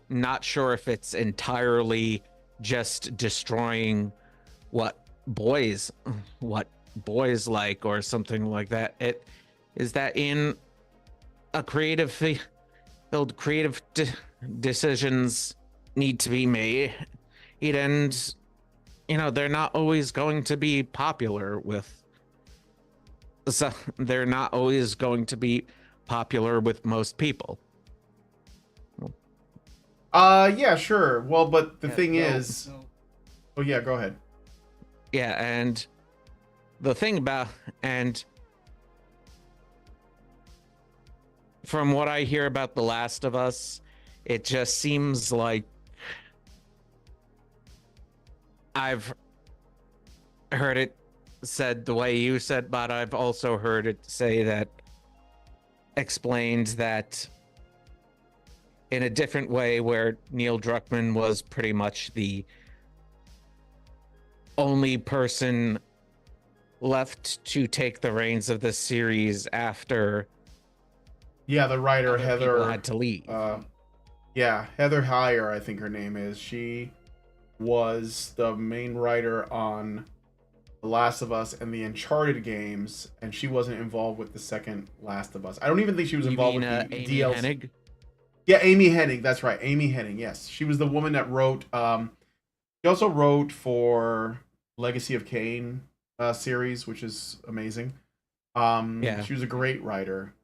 not sure if it's entirely just destroying what boys like or something like that. It is that in a creative field, decisions need to be made, and they're not always going to be popular with most people. Yeah, sure. Well, but the thing is, oh yeah, go ahead. Yeah, and the thing about, and from what I hear about The Last of Us, it just seems like I've heard it said the way you said, but I've also heard it explained that in a different way, where Neil Druckmann was pretty much the only person left to take the reins of the series after the writer Heather had to leave. Heather Heyer, I think her name is. She was the main writer on The Last of Us and the Uncharted games, and she wasn't involved with the second Last of Us. I don't even think she was involved with the Amy DLC. Hennig? Yeah, Amy Hennig. That's right, Amy Hennig. Yes, she was the woman that wrote. She also wrote for Legacy of Kain series, which is amazing. She was a great writer,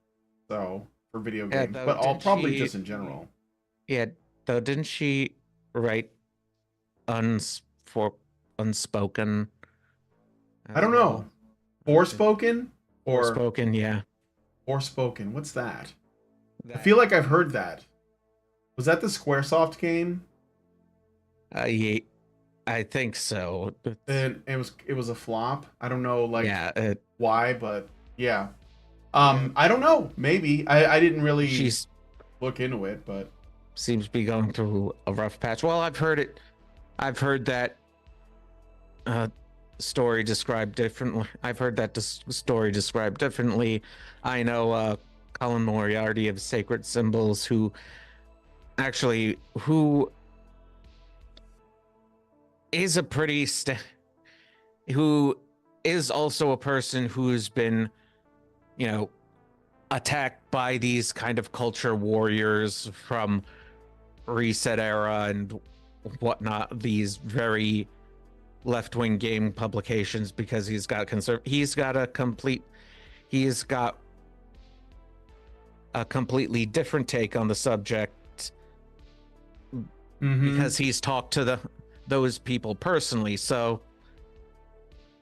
so for video games, but probably just in general. Yeah, though, didn't she write Unspoken? I don't know. Forspoken? Forspoken, yeah. Forspoken. What's that? I feel like I've heard that. Was that the Squaresoft game? Yeah, I think so. And it was a flop. I don't know, why, but yeah. Yeah. I don't know. Maybe I didn't really look into it, but seems to be going through a rough patch. Well, I've heard that story described differently. I've heard that story described differently. I know Colin Moriarty of Sacred Symbols, who is who is also a person who's been, attacked by these kind of culture warriors from Reset Era and whatnot, these very left-wing game publications, because he's got a completely different take on the subject, because he's talked to those people personally. So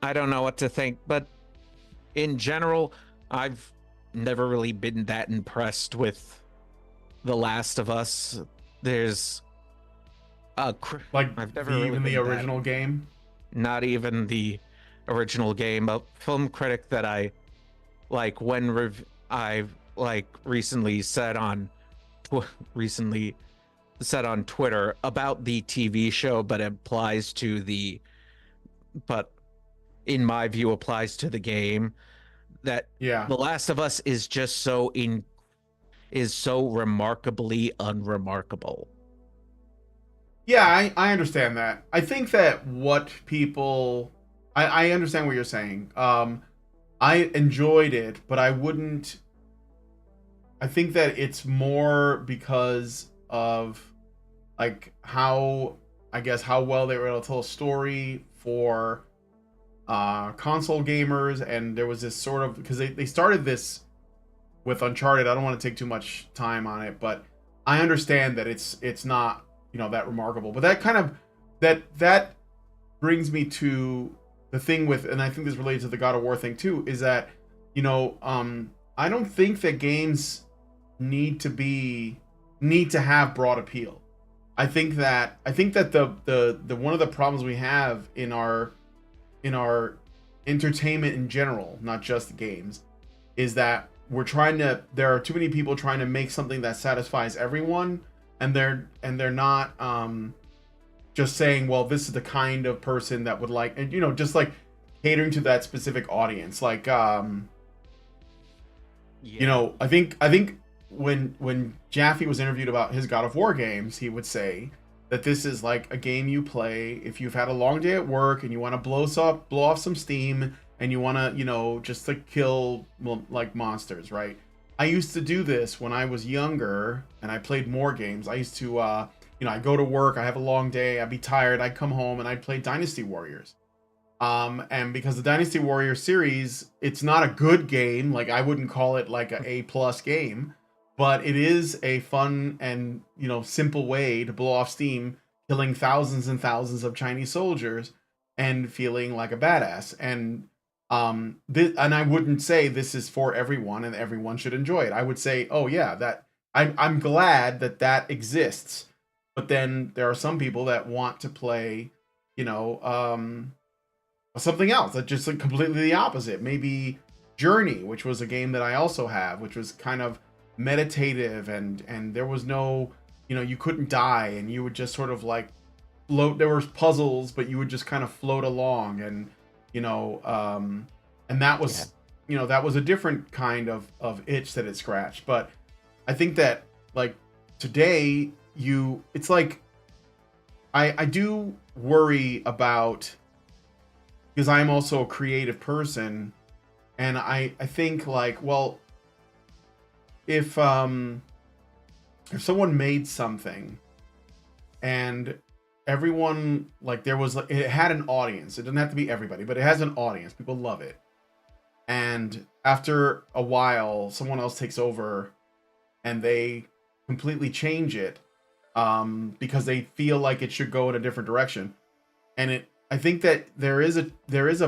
I don't know what to think, but in general, I've never really been that impressed with The Last of Us. There's I've never even the original game. Not even the original game. A film critic that I like, I've recently said on Twitter about the TV show, but it applies to the but in my view applies to the game, that Yeah. The Last of Us is just is so remarkably unremarkable. Yeah, I understand that. I think that what people, I understand what you're saying. I enjoyed it, but I wouldn't. I think that it's more because of like how, I guess, how well they were able to tell a story for console gamers, and there was this sort of, because they started this with Uncharted. I don't want to take too much time on it, but I understand that it's not, you know, that remarkable. But that kind of that brings me to the thing with, and I think this relates to the God of War thing too, is that, you know, I don't think that games need to have broad appeal. I think that the one of the problems we have in our entertainment in general, not just games, is that there are too many people trying to make something that satisfies everyone, and they're not just saying, well, this is the kind of person that would like, and, you know, just like catering to that specific audience. Like you know, I think when Jaffe was interviewed about his God of War games, he would say that this is like a game you play if you've had a long day at work and you want to blow off some steam, and you want to, you know, just to kill like monsters, right? I used to do this when I was younger and I played more games. I used to you know, I go to work, I have a long day, I'd be tired, I'd come home and I'd play Dynasty Warriors. And because the Dynasty Warriors series, it's not a good game, like I wouldn't call it like a plus game, but it is a fun and, you know, simple way to blow off steam, killing thousands and thousands of Chinese soldiers and feeling like a badass. And and I wouldn't say this is for everyone and everyone should enjoy it. I would say, oh yeah, that I'm glad that that exists. But then there are some people that want to play, you know, something else that just like completely the opposite. Maybe Journey, which was a game that I also have, which was kind of meditative, and there was no, you know, you couldn't die, and you would just sort of like float. There were puzzles, but you would just kind of float along, and, you know, and that was, you know, that was a different kind of itch that it scratched. But I think that like today, it's like I do worry about, because I'm also a creative person, and I think like, well, if someone made something and everyone, like, there was like, it had an audience, it doesn't have to be everybody, but it has an audience, people love it, and after a while someone else takes over and they completely change it because they feel like it should go in a different direction, and I think that there is a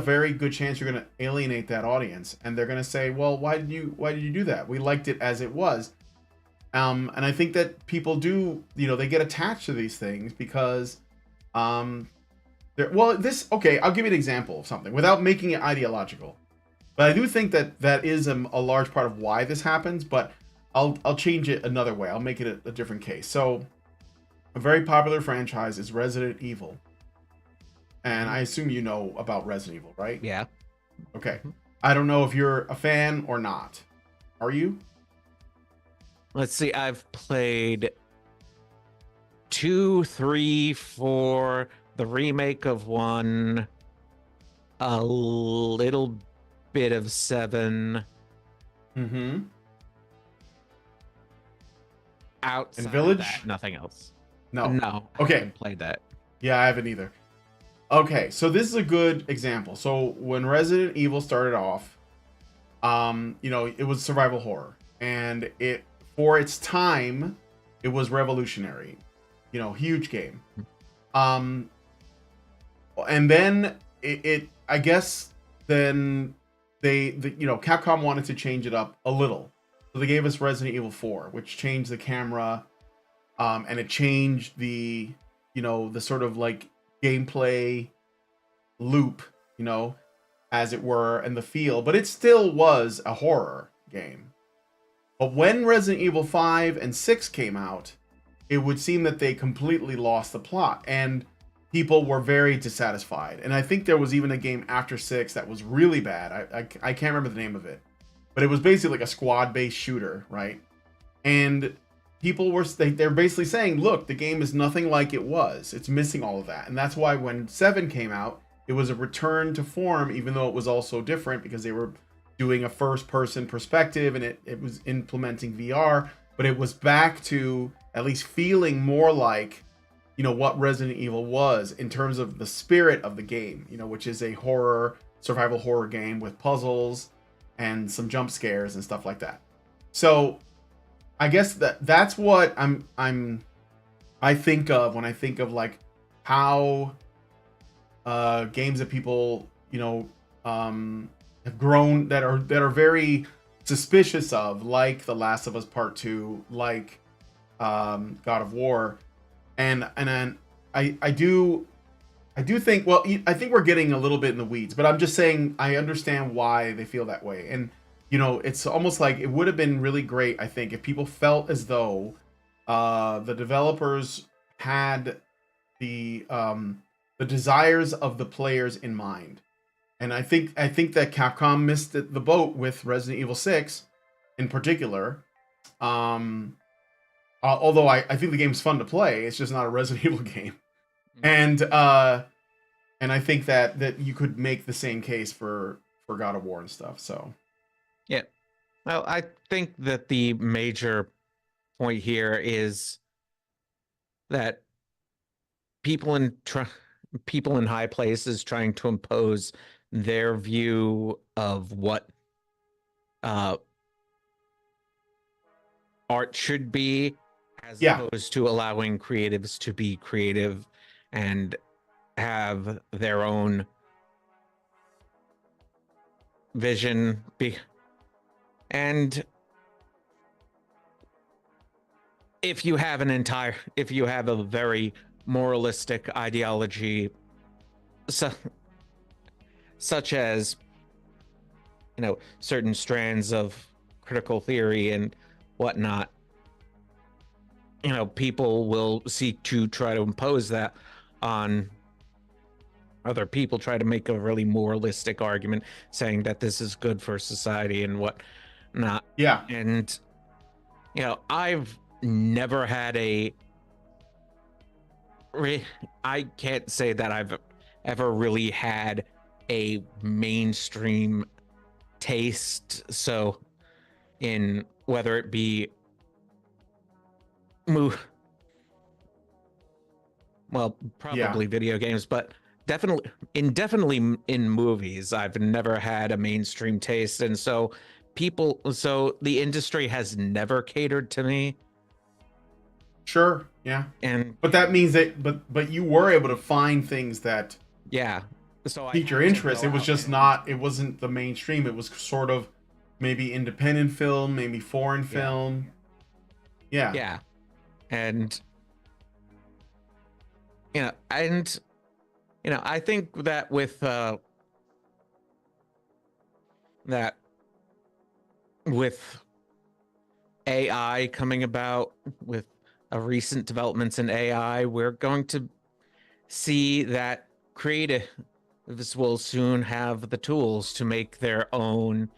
very good chance you're going to alienate that audience, and they're going to say, well, why did you do that? We liked it as it was. And I think that people do, you know, they get attached to these things because okay, I'll give you an example of something without making it ideological. But I do think that that is a large part of why this happens, but I'll change it another way. I'll make it a different case. So a very popular franchise is Resident Evil. And I assume you know about Resident Evil, right? Yeah. Okay. I don't know if you're a fan or not. Are you? Let's see. I've played 2, 3, 4, the remake of 1, a little bit of 7. Mm-hmm. Outside And Village? of that, nothing else. No. No. I Okay. haven't played that. Yeah, I haven't either. Okay, so this is a good example. So when Resident Evil started off, you know, it was survival horror, and it, for its time, it was revolutionary. You know, huge game. And then I guess then you know, Capcom wanted to change it up a little, so they gave us Resident Evil 4, which changed the camera, and it changed the, you know, the sort of like gameplay loop, you know, as it were, and the feel, but it still was a horror game. But when Resident Evil 5 and 6 came out, it would seem that they completely lost the plot. And people were very dissatisfied. And I think there was even a game after 6 that was really bad. I can't remember the name of it, but it was basically like a squad-based shooter, right? And people were they're basically saying, look, the game is nothing like it was. It's missing all of that. And that's why when 7 came out, it was a return to form, even though it was also different because they were doing a first-person perspective and it was implementing VR, but it was back to at least feeling more like, you know, what Resident Evil was in terms of the spirit of the game, you know, which is a survival horror game with puzzles and some jump scares and stuff like that. So I guess that's what I think of when I think of like how games that people, you know, have grown that are very suspicious of, like The Last of Us Part 2, like God of War, and then I do think, well, I think we're getting a little bit in the weeds, but I'm just saying I understand why they feel that way. And you know, it's almost like it would have been really great, I think, if people felt as though the developers had the desires of the players in mind. And I think that Capcom missed the boat with Resident Evil 6 in particular. Although I think the game's fun to play, it's just not a Resident Evil game. And I think that you could make the same case for God of War and stuff. So yeah. Well, I think that the major point here is that people in high places trying to impose their view of what art should be, as opposed to allowing creatives to be creative and have their own vision and if you have a very moralistic ideology, such as, you know, certain strands of critical theory and whatnot, you know, people will seek to try to impose that on other people, try to make a really moralistic argument saying that this is good for society and whatnot. Yeah. And, you know, I've never had I can't say that I've ever really had a mainstream taste. So in whether it be probably video games, but definitely in movies, I've never had a mainstream taste. And so the industry has never catered to me. Sure. Yeah. But that means that, but you were able to find things that piqued your interest. It was just it wasn't the mainstream. It was sort of maybe independent film, maybe foreign film. Yeah. Yeah. And, you know, I think that with AI coming about, with recent developments in AI, we're going to see that creatives will soon have the tools to make their own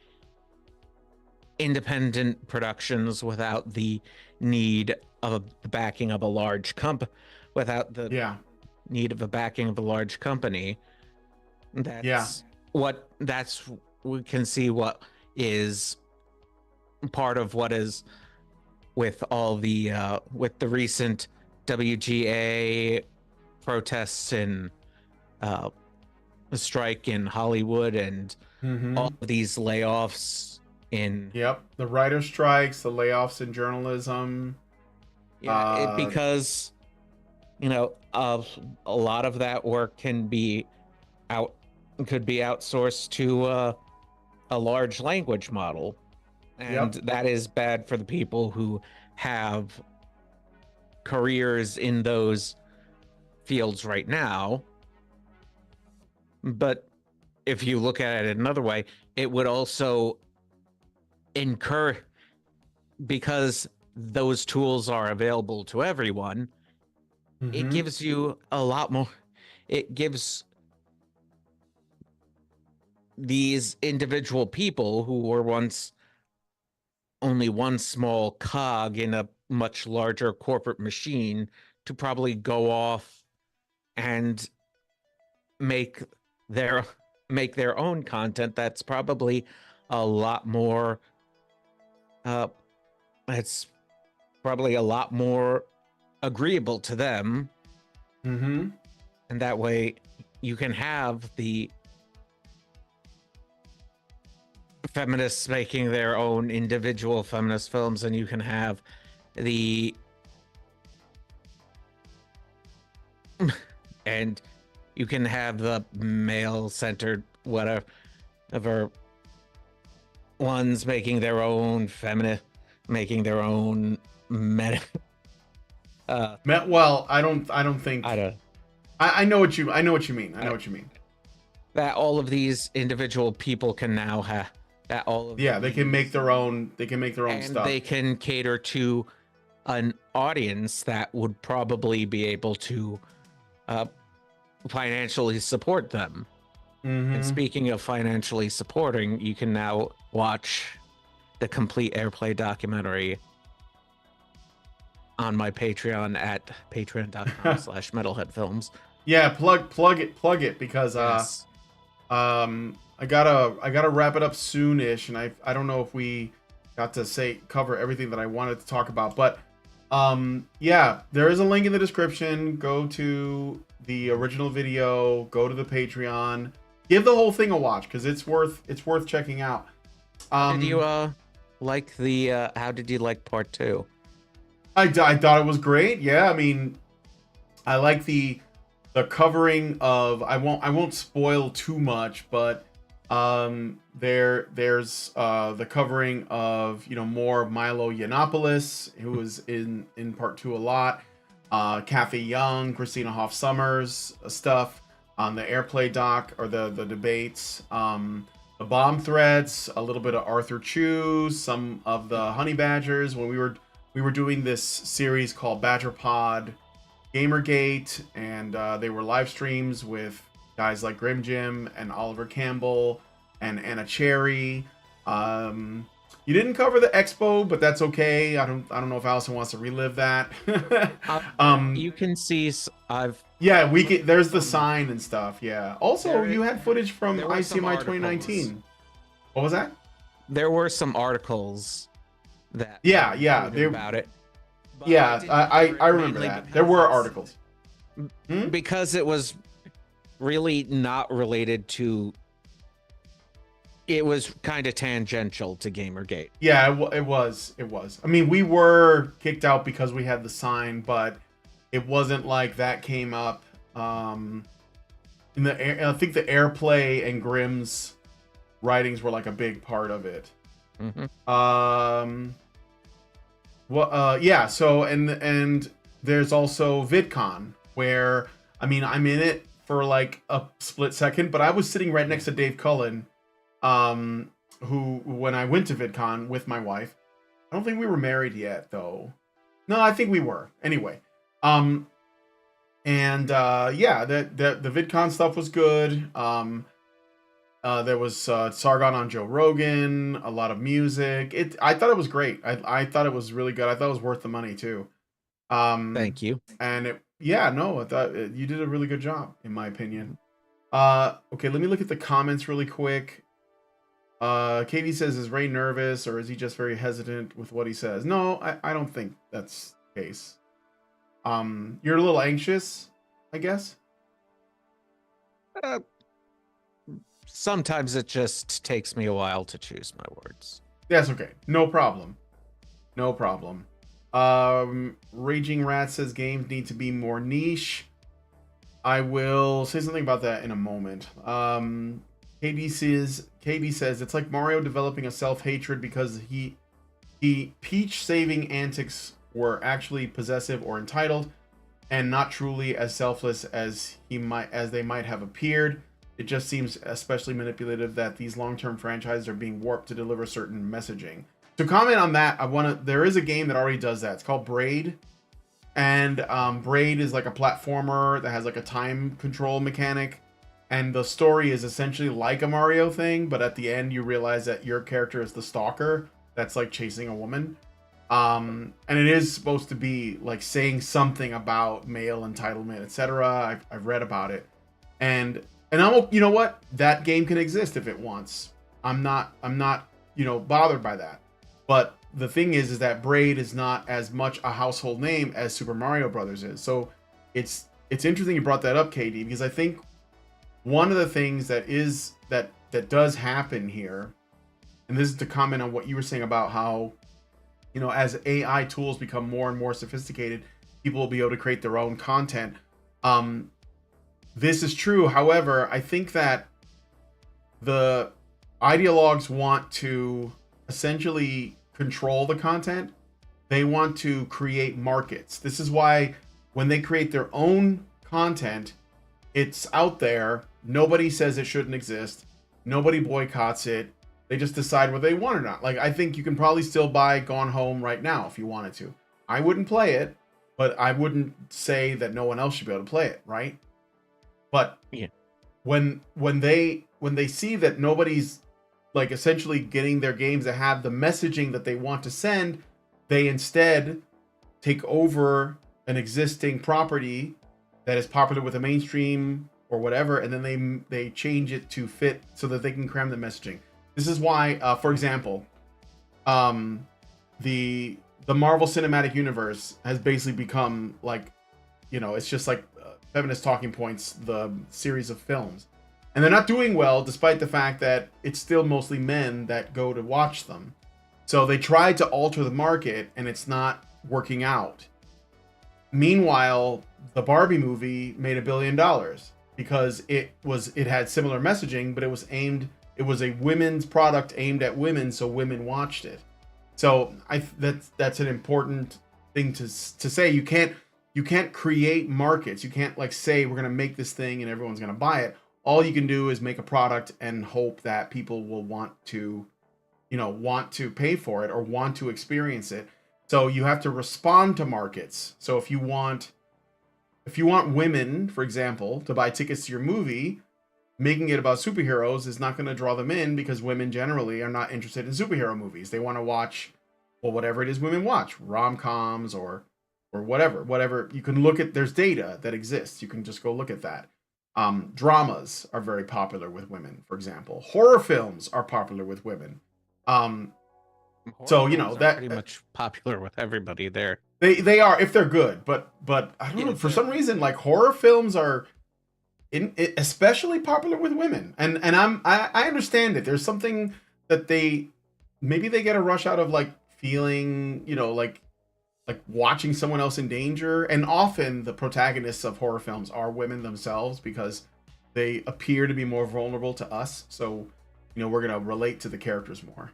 independent productions without the need of the backing of a large company. We can see what is part of what is with all the with the recent WGA protests and strike in Hollywood and all of these layoffs in the writer strikes, the layoffs in journalism. Because, you know, a lot of that work could be outsourced to a large language model, and that is bad for the people who have careers in those fields right now. But if you look at it another way, it would also because those tools are available to everyone, it gives you a lot more, it gives these individual people who were once only one small cog in a much larger corporate machine to probably go off and make their own content that's probably a lot more it's probably a lot more agreeable to them. Mm-hmm. And that way you can have the feminists making their own individual feminist films, and you can have the and you can have the male-centered whatever ones making their own feminist, making their own meta. Well, I don't think. I know what you mean. I know what you mean. That all of these individual people can now have that all of they can make their own. They can make their own and stuff. They can cater to an audience that would probably be able to financially support them. Mm-hmm. And speaking of financially supporting, you can now watch the complete Airplay documentary on my Patreon at patreon.com/metalheadfilms. Yeah, plug it because yes. I gotta wrap it up soonish, and I don't know if we got to cover everything that I wanted to talk about, but yeah, there is a link in the description. Go to the original video, go to the Patreon, give the whole thing a watch because it's worth checking out. Did you like the how did you like part 2? I thought it was great. Yeah, I mean, I like the covering of. I won't spoil too much, but there's the covering of more of Milo Yiannopoulos, who was in part 2 a lot. Kathy Young, Christina Hoff Sommers stuff on the Airplay doc or the debates. The bomb threads, a little bit of Arthur Chu, some of the Honey Badgers when we were doing this series called Badger Pod GamerGate, and they were live streams with guys like Grim Jim and Oliver Campbell and Anna Cherry. You didn't cover the expo, but that's okay. I don't know if Allison wants to relive that. You can see there's the sign and stuff. Yeah. Also, you had footage from ICMI 2019. What was that? There were some articles that about it. Yeah, I remember that. There were articles. Because it was really not related to. It was kind of tangential to Gamergate. Yeah, it was. I mean, we were kicked out because we had the sign, but it wasn't like that came up. I think the Airplay and Grimm's writings were like a big part of it. Mm-hmm. Yeah. So and there's also VidCon where I'm in it for like a split second, but I was sitting right next to Dave Cullen. Who, when I went to VidCon with my wife, I don't think we were married yet, though. No, I think we were. Anyway, the VidCon stuff was good. There was Sargon on Joe Rogan, a lot of music. I thought it was great. I thought it was really good. I thought it was worth the money too. Thank you. And I thought you did a really good job, in my opinion. Okay, let me look at the comments really quick. Katie says, is Ray nervous or is he just very hesitant with what he says? No, I don't think that's the case. You're a little anxious, I guess? Sometimes it just takes me a while to choose my words. That's okay. No problem. Raging Rat says games need to be more niche. I will say something about that in a moment. KD says it's like Mario developing a self-hatred because he Peach saving antics were actually possessive or entitled and not truly as selfless as they might have appeared. It just seems especially manipulative that these long-term franchises are being warped to deliver certain messaging. To comment on that, there is a game that already does that. It's called Braid. and Braid is like a platformer that has like a time control mechanic, and the story is essentially like a Mario thing, but at the end you realize that your character is the stalker that's like chasing a woman. And it is supposed to be like saying something about male entitlement, etc. I've read about it, and I'm, you know what, that game can exist if it wants. I'm not bothered by that. But the thing is that Braid is not as much a household name as Super Mario Brothers is. So it's interesting you brought that up, KD, because I think one of the things that does happen here, and this is to comment on what you were saying about how, as AI tools become more and more sophisticated, people will be able to create their own content. This is true. However, I think that the ideologues want to essentially control the content. They want to create markets. This is why when they create their own content, it's out there. Nobody says it shouldn't exist. Nobody boycotts it. They just decide whether they want or not. Like, I think you can probably still buy Gone Home right now if you wanted to. I wouldn't play it, but I wouldn't say that no one else should be able to play it, right? But yeah, when they see that nobody's like essentially getting their games that have the messaging that they want to send, they instead take over an existing property that is popular with the mainstream or whatever, and then they change it to fit so that they can cram the messaging. This is why, for example, the Marvel Cinematic Universe has basically become like, it's just like Feminist Talking Points, the series of films. And they're not doing well, despite the fact that it's still mostly men that go to watch them. So they tried to alter the market, and it's not working out. Meanwhile, the Barbie movie made $1 billion because it had similar messaging, but it was a women's product aimed at women, so women watched it. So that's an important thing to say. You can't create markets. You can't like say we're gonna make this thing and everyone's gonna buy it. All you can do is make a product and hope that people will want to pay for it or want to experience it. So you have to respond to markets. So if you want women, for example, to buy tickets to your movie, making it about superheroes is not going to draw them in because women generally are not interested in superhero movies. They want to watch, well, whatever it is women watch, rom-coms or whatever. You can look at, there's data that exists. You can just go look at that. Dramas are very popular with women, for example. Horror films are popular with women. So that pretty much popular with everybody there. They are if they're good, but I don't know, for some reason like horror films are especially popular with women, and I understand it. There's something that maybe they get a rush out of like feeling, like watching someone else in danger, and often the protagonists of horror films are women themselves because they appear to be more vulnerable to us, so we're gonna relate to the characters more.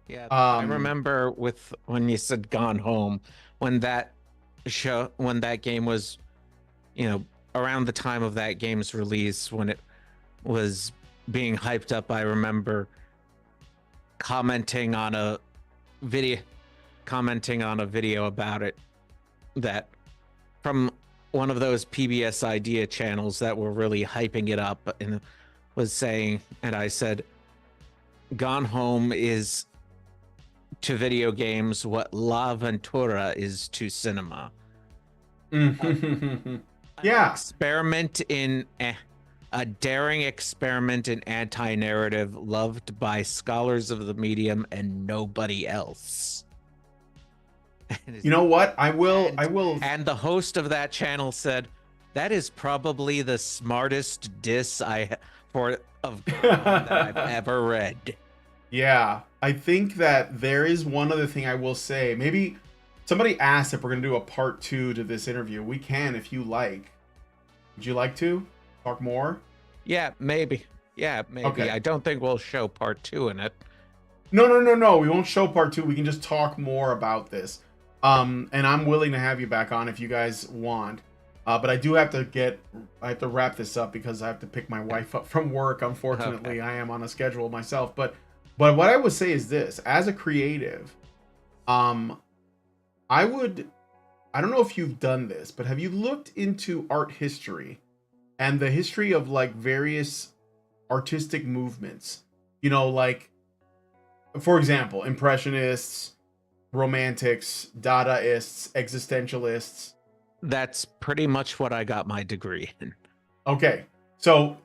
Yeah, I remember when you said Gone Home, when that game was, around the time of that game's release, when it was being hyped up, I remember commenting on a video about it, that from one of those PBS Idea channels that were really hyping it up, and was saying, and I said, Gone Home is to video games what La Ventura is to cinema. Yeah. A daring experiment in anti-narrative loved by scholars of the medium and nobody else. You know what? I will. And the host of that channel said, that is probably the smartest diss of God that I've ever read. Yeah, I think that there is one other thing I will say. Maybe somebody asked if we're going to do a part 2 to this interview. We can if you like. Would you like to talk more? Yeah, maybe. Okay. I don't think we'll show part 2 in it. No. We won't show part 2. We can just talk more about this. And I'm willing to have you back on if you guys want. But I do have to wrap this up because I have to pick my wife up from work. Unfortunately, okay. I am on a schedule myself. But what I would say is this: as a creative, I would I don't know if you've done this, but have you looked into art history and the history of like various artistic movements? You know, like for example, impressionists, romantics, dadaists, existentialists. That's pretty much what I got my degree in. Okay. So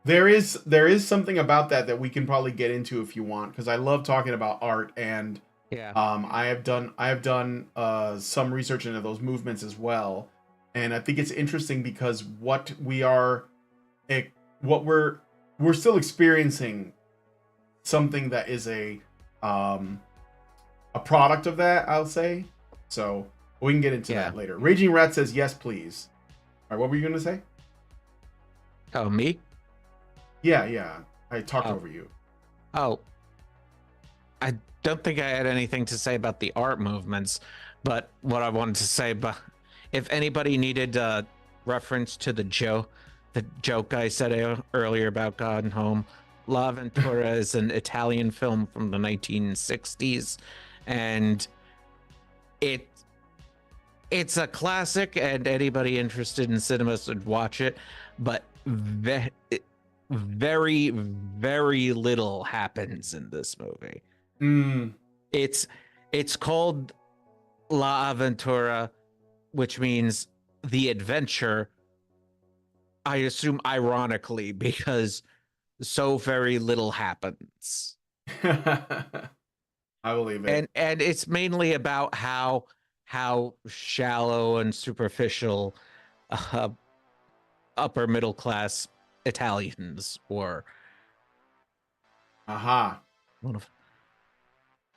there is something about that we can probably get into if you want, because I love talking about art, and Yeah. I have done some research into those movements as well. And I think it's interesting because what we're still experiencing something that is a product of that, I'll say. So we can get into that later. Raging Rat says yes, please. All right, what were you gonna say? Oh, me? Yeah. I talked over you. Oh, I don't think I had anything to say about the art movements, but what I wanted to say, but if anybody needed a reference to the joke I said earlier about God and Home, La Ventura is an Italian film from the 1960s, and it's a classic, and anybody interested in cinema should watch it, but very, very little happens in this movie. It's called La Aventura, which means the adventure, I assume ironically, because so very little happens. I believe it. And it's mainly about how shallow and superficial upper middle class Italians were. Aha.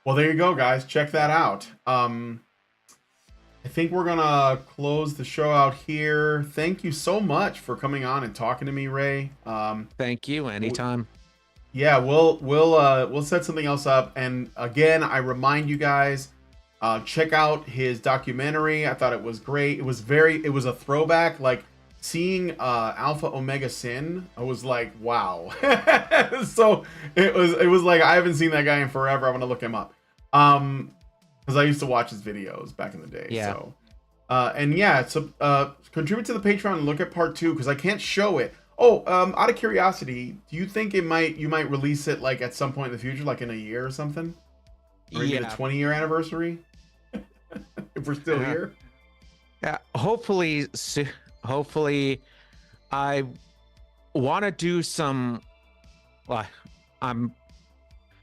Well, there you go, guys. Check that out. I think we're gonna close the show out here. Thank you so much for coming on and talking to me, Ray. Thank you. Anytime. Yeah, we'll set something else up. And again, I remind you guys, check out his documentary. I thought it was great. It was a throwback. Like seeing Alpha Omega Sin, I was like, wow. So it was like, I haven't seen that guy in forever. I'm gonna look him up. Because I used to watch his videos back in the day. Yeah. So contribute to the Patreon and look at part 2, because I can't show it. Oh, out of curiosity, do you think you might release it like at some point in the future, like in a year or something? Or maybe the 20-year anniversary? If we're still here? Yeah, hopefully I want to do some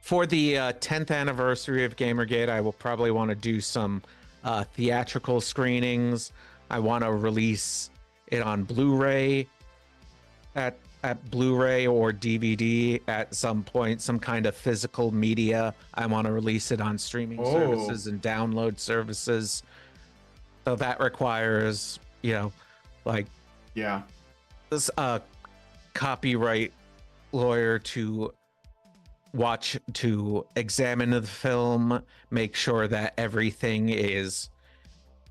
for the 10th anniversary of GamerGate, I will probably want to do some theatrical screenings. I want to release it on Blu-ray at Blu-ray or DVD at some point, some kind of physical media. I want to release it on streaming services and download services. So that requires, this copyright lawyer to examine the film, make sure that everything is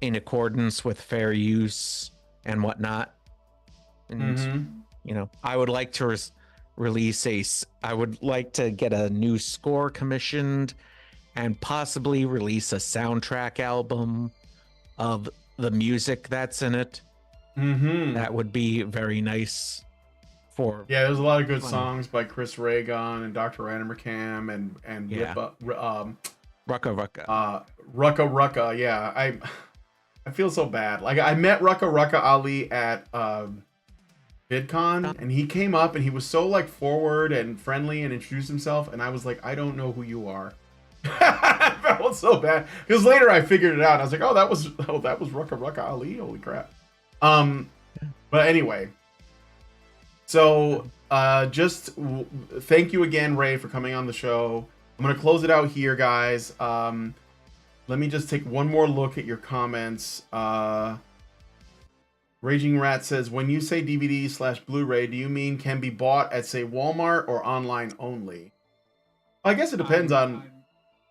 in accordance with fair use and whatnot. And I would like to I would like to get a new score commissioned and possibly release a soundtrack album of the music that's in it. That would be very nice. There's a lot of good songs by Chris Reagan and Dr. Animercam and Rucka. Rucka. Yeah, I feel so bad. Like I met Rucka Ali at VidCon, and he came up and he was so like forward and friendly and introduced himself, and I was like, I don't know who you are. I felt so bad because later I figured it out. I was like, that was Rucka Ali. Holy crap. But anyway, so just thank you again, Ray, for coming on the show. I'm gonna close it out here, guys. Let me just take one more look at your comments. Raging Rat says, when you say DVD/Blu-ray, do you mean can be bought at, say, Walmart or online only? I guess it depends on...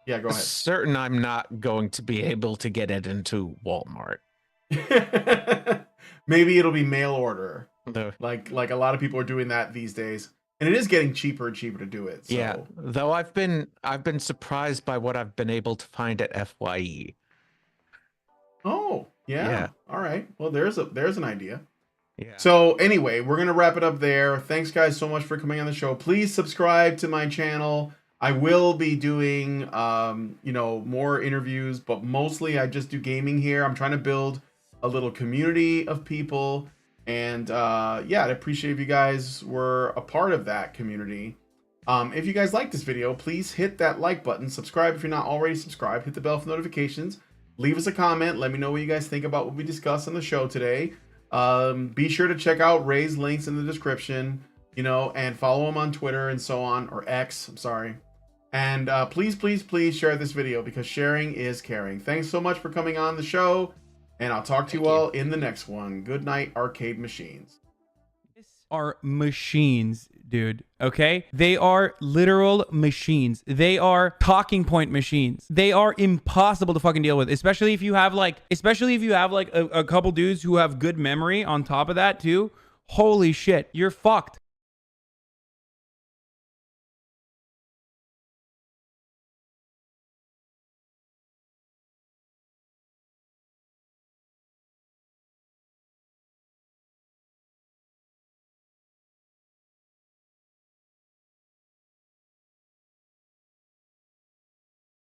Yeah, go ahead. Certain I'm not going to be able to get it into Walmart. Maybe it'll be mail order. Like a lot of people are doing that these days. And it is getting cheaper and cheaper to do it. So. Yeah, though I've been surprised by what I've been able to find at FYE. Oh, Yeah. All right. Well, there's an idea. Yeah. So anyway, we're gonna wrap it up there. Thanks guys so much for coming on the show. Please subscribe to my channel. I will be doing more interviews, but mostly I just do gaming here. I'm trying to build a little community of people, and I'd appreciate if you guys were a part of that community. If you guys like this video, please hit that like button, subscribe if you're not already subscribed, hit the bell for notifications, leave us a comment, let me know what you guys think about what we discussed on the show today. Be sure to check out Ray's links in the description, and follow him on Twitter and so on, or X, I'm sorry. And please share this video, because sharing is caring. Thanks so much for coming on the show, and I'll talk to you all in the next one. Good night, arcade machines. These are machines, dude. Okay? They are literal machines. They are talking point machines. They are impossible to fucking deal with, especially if you have like a couple dudes who have good memory on top of that too. Holy shit, you're fucked.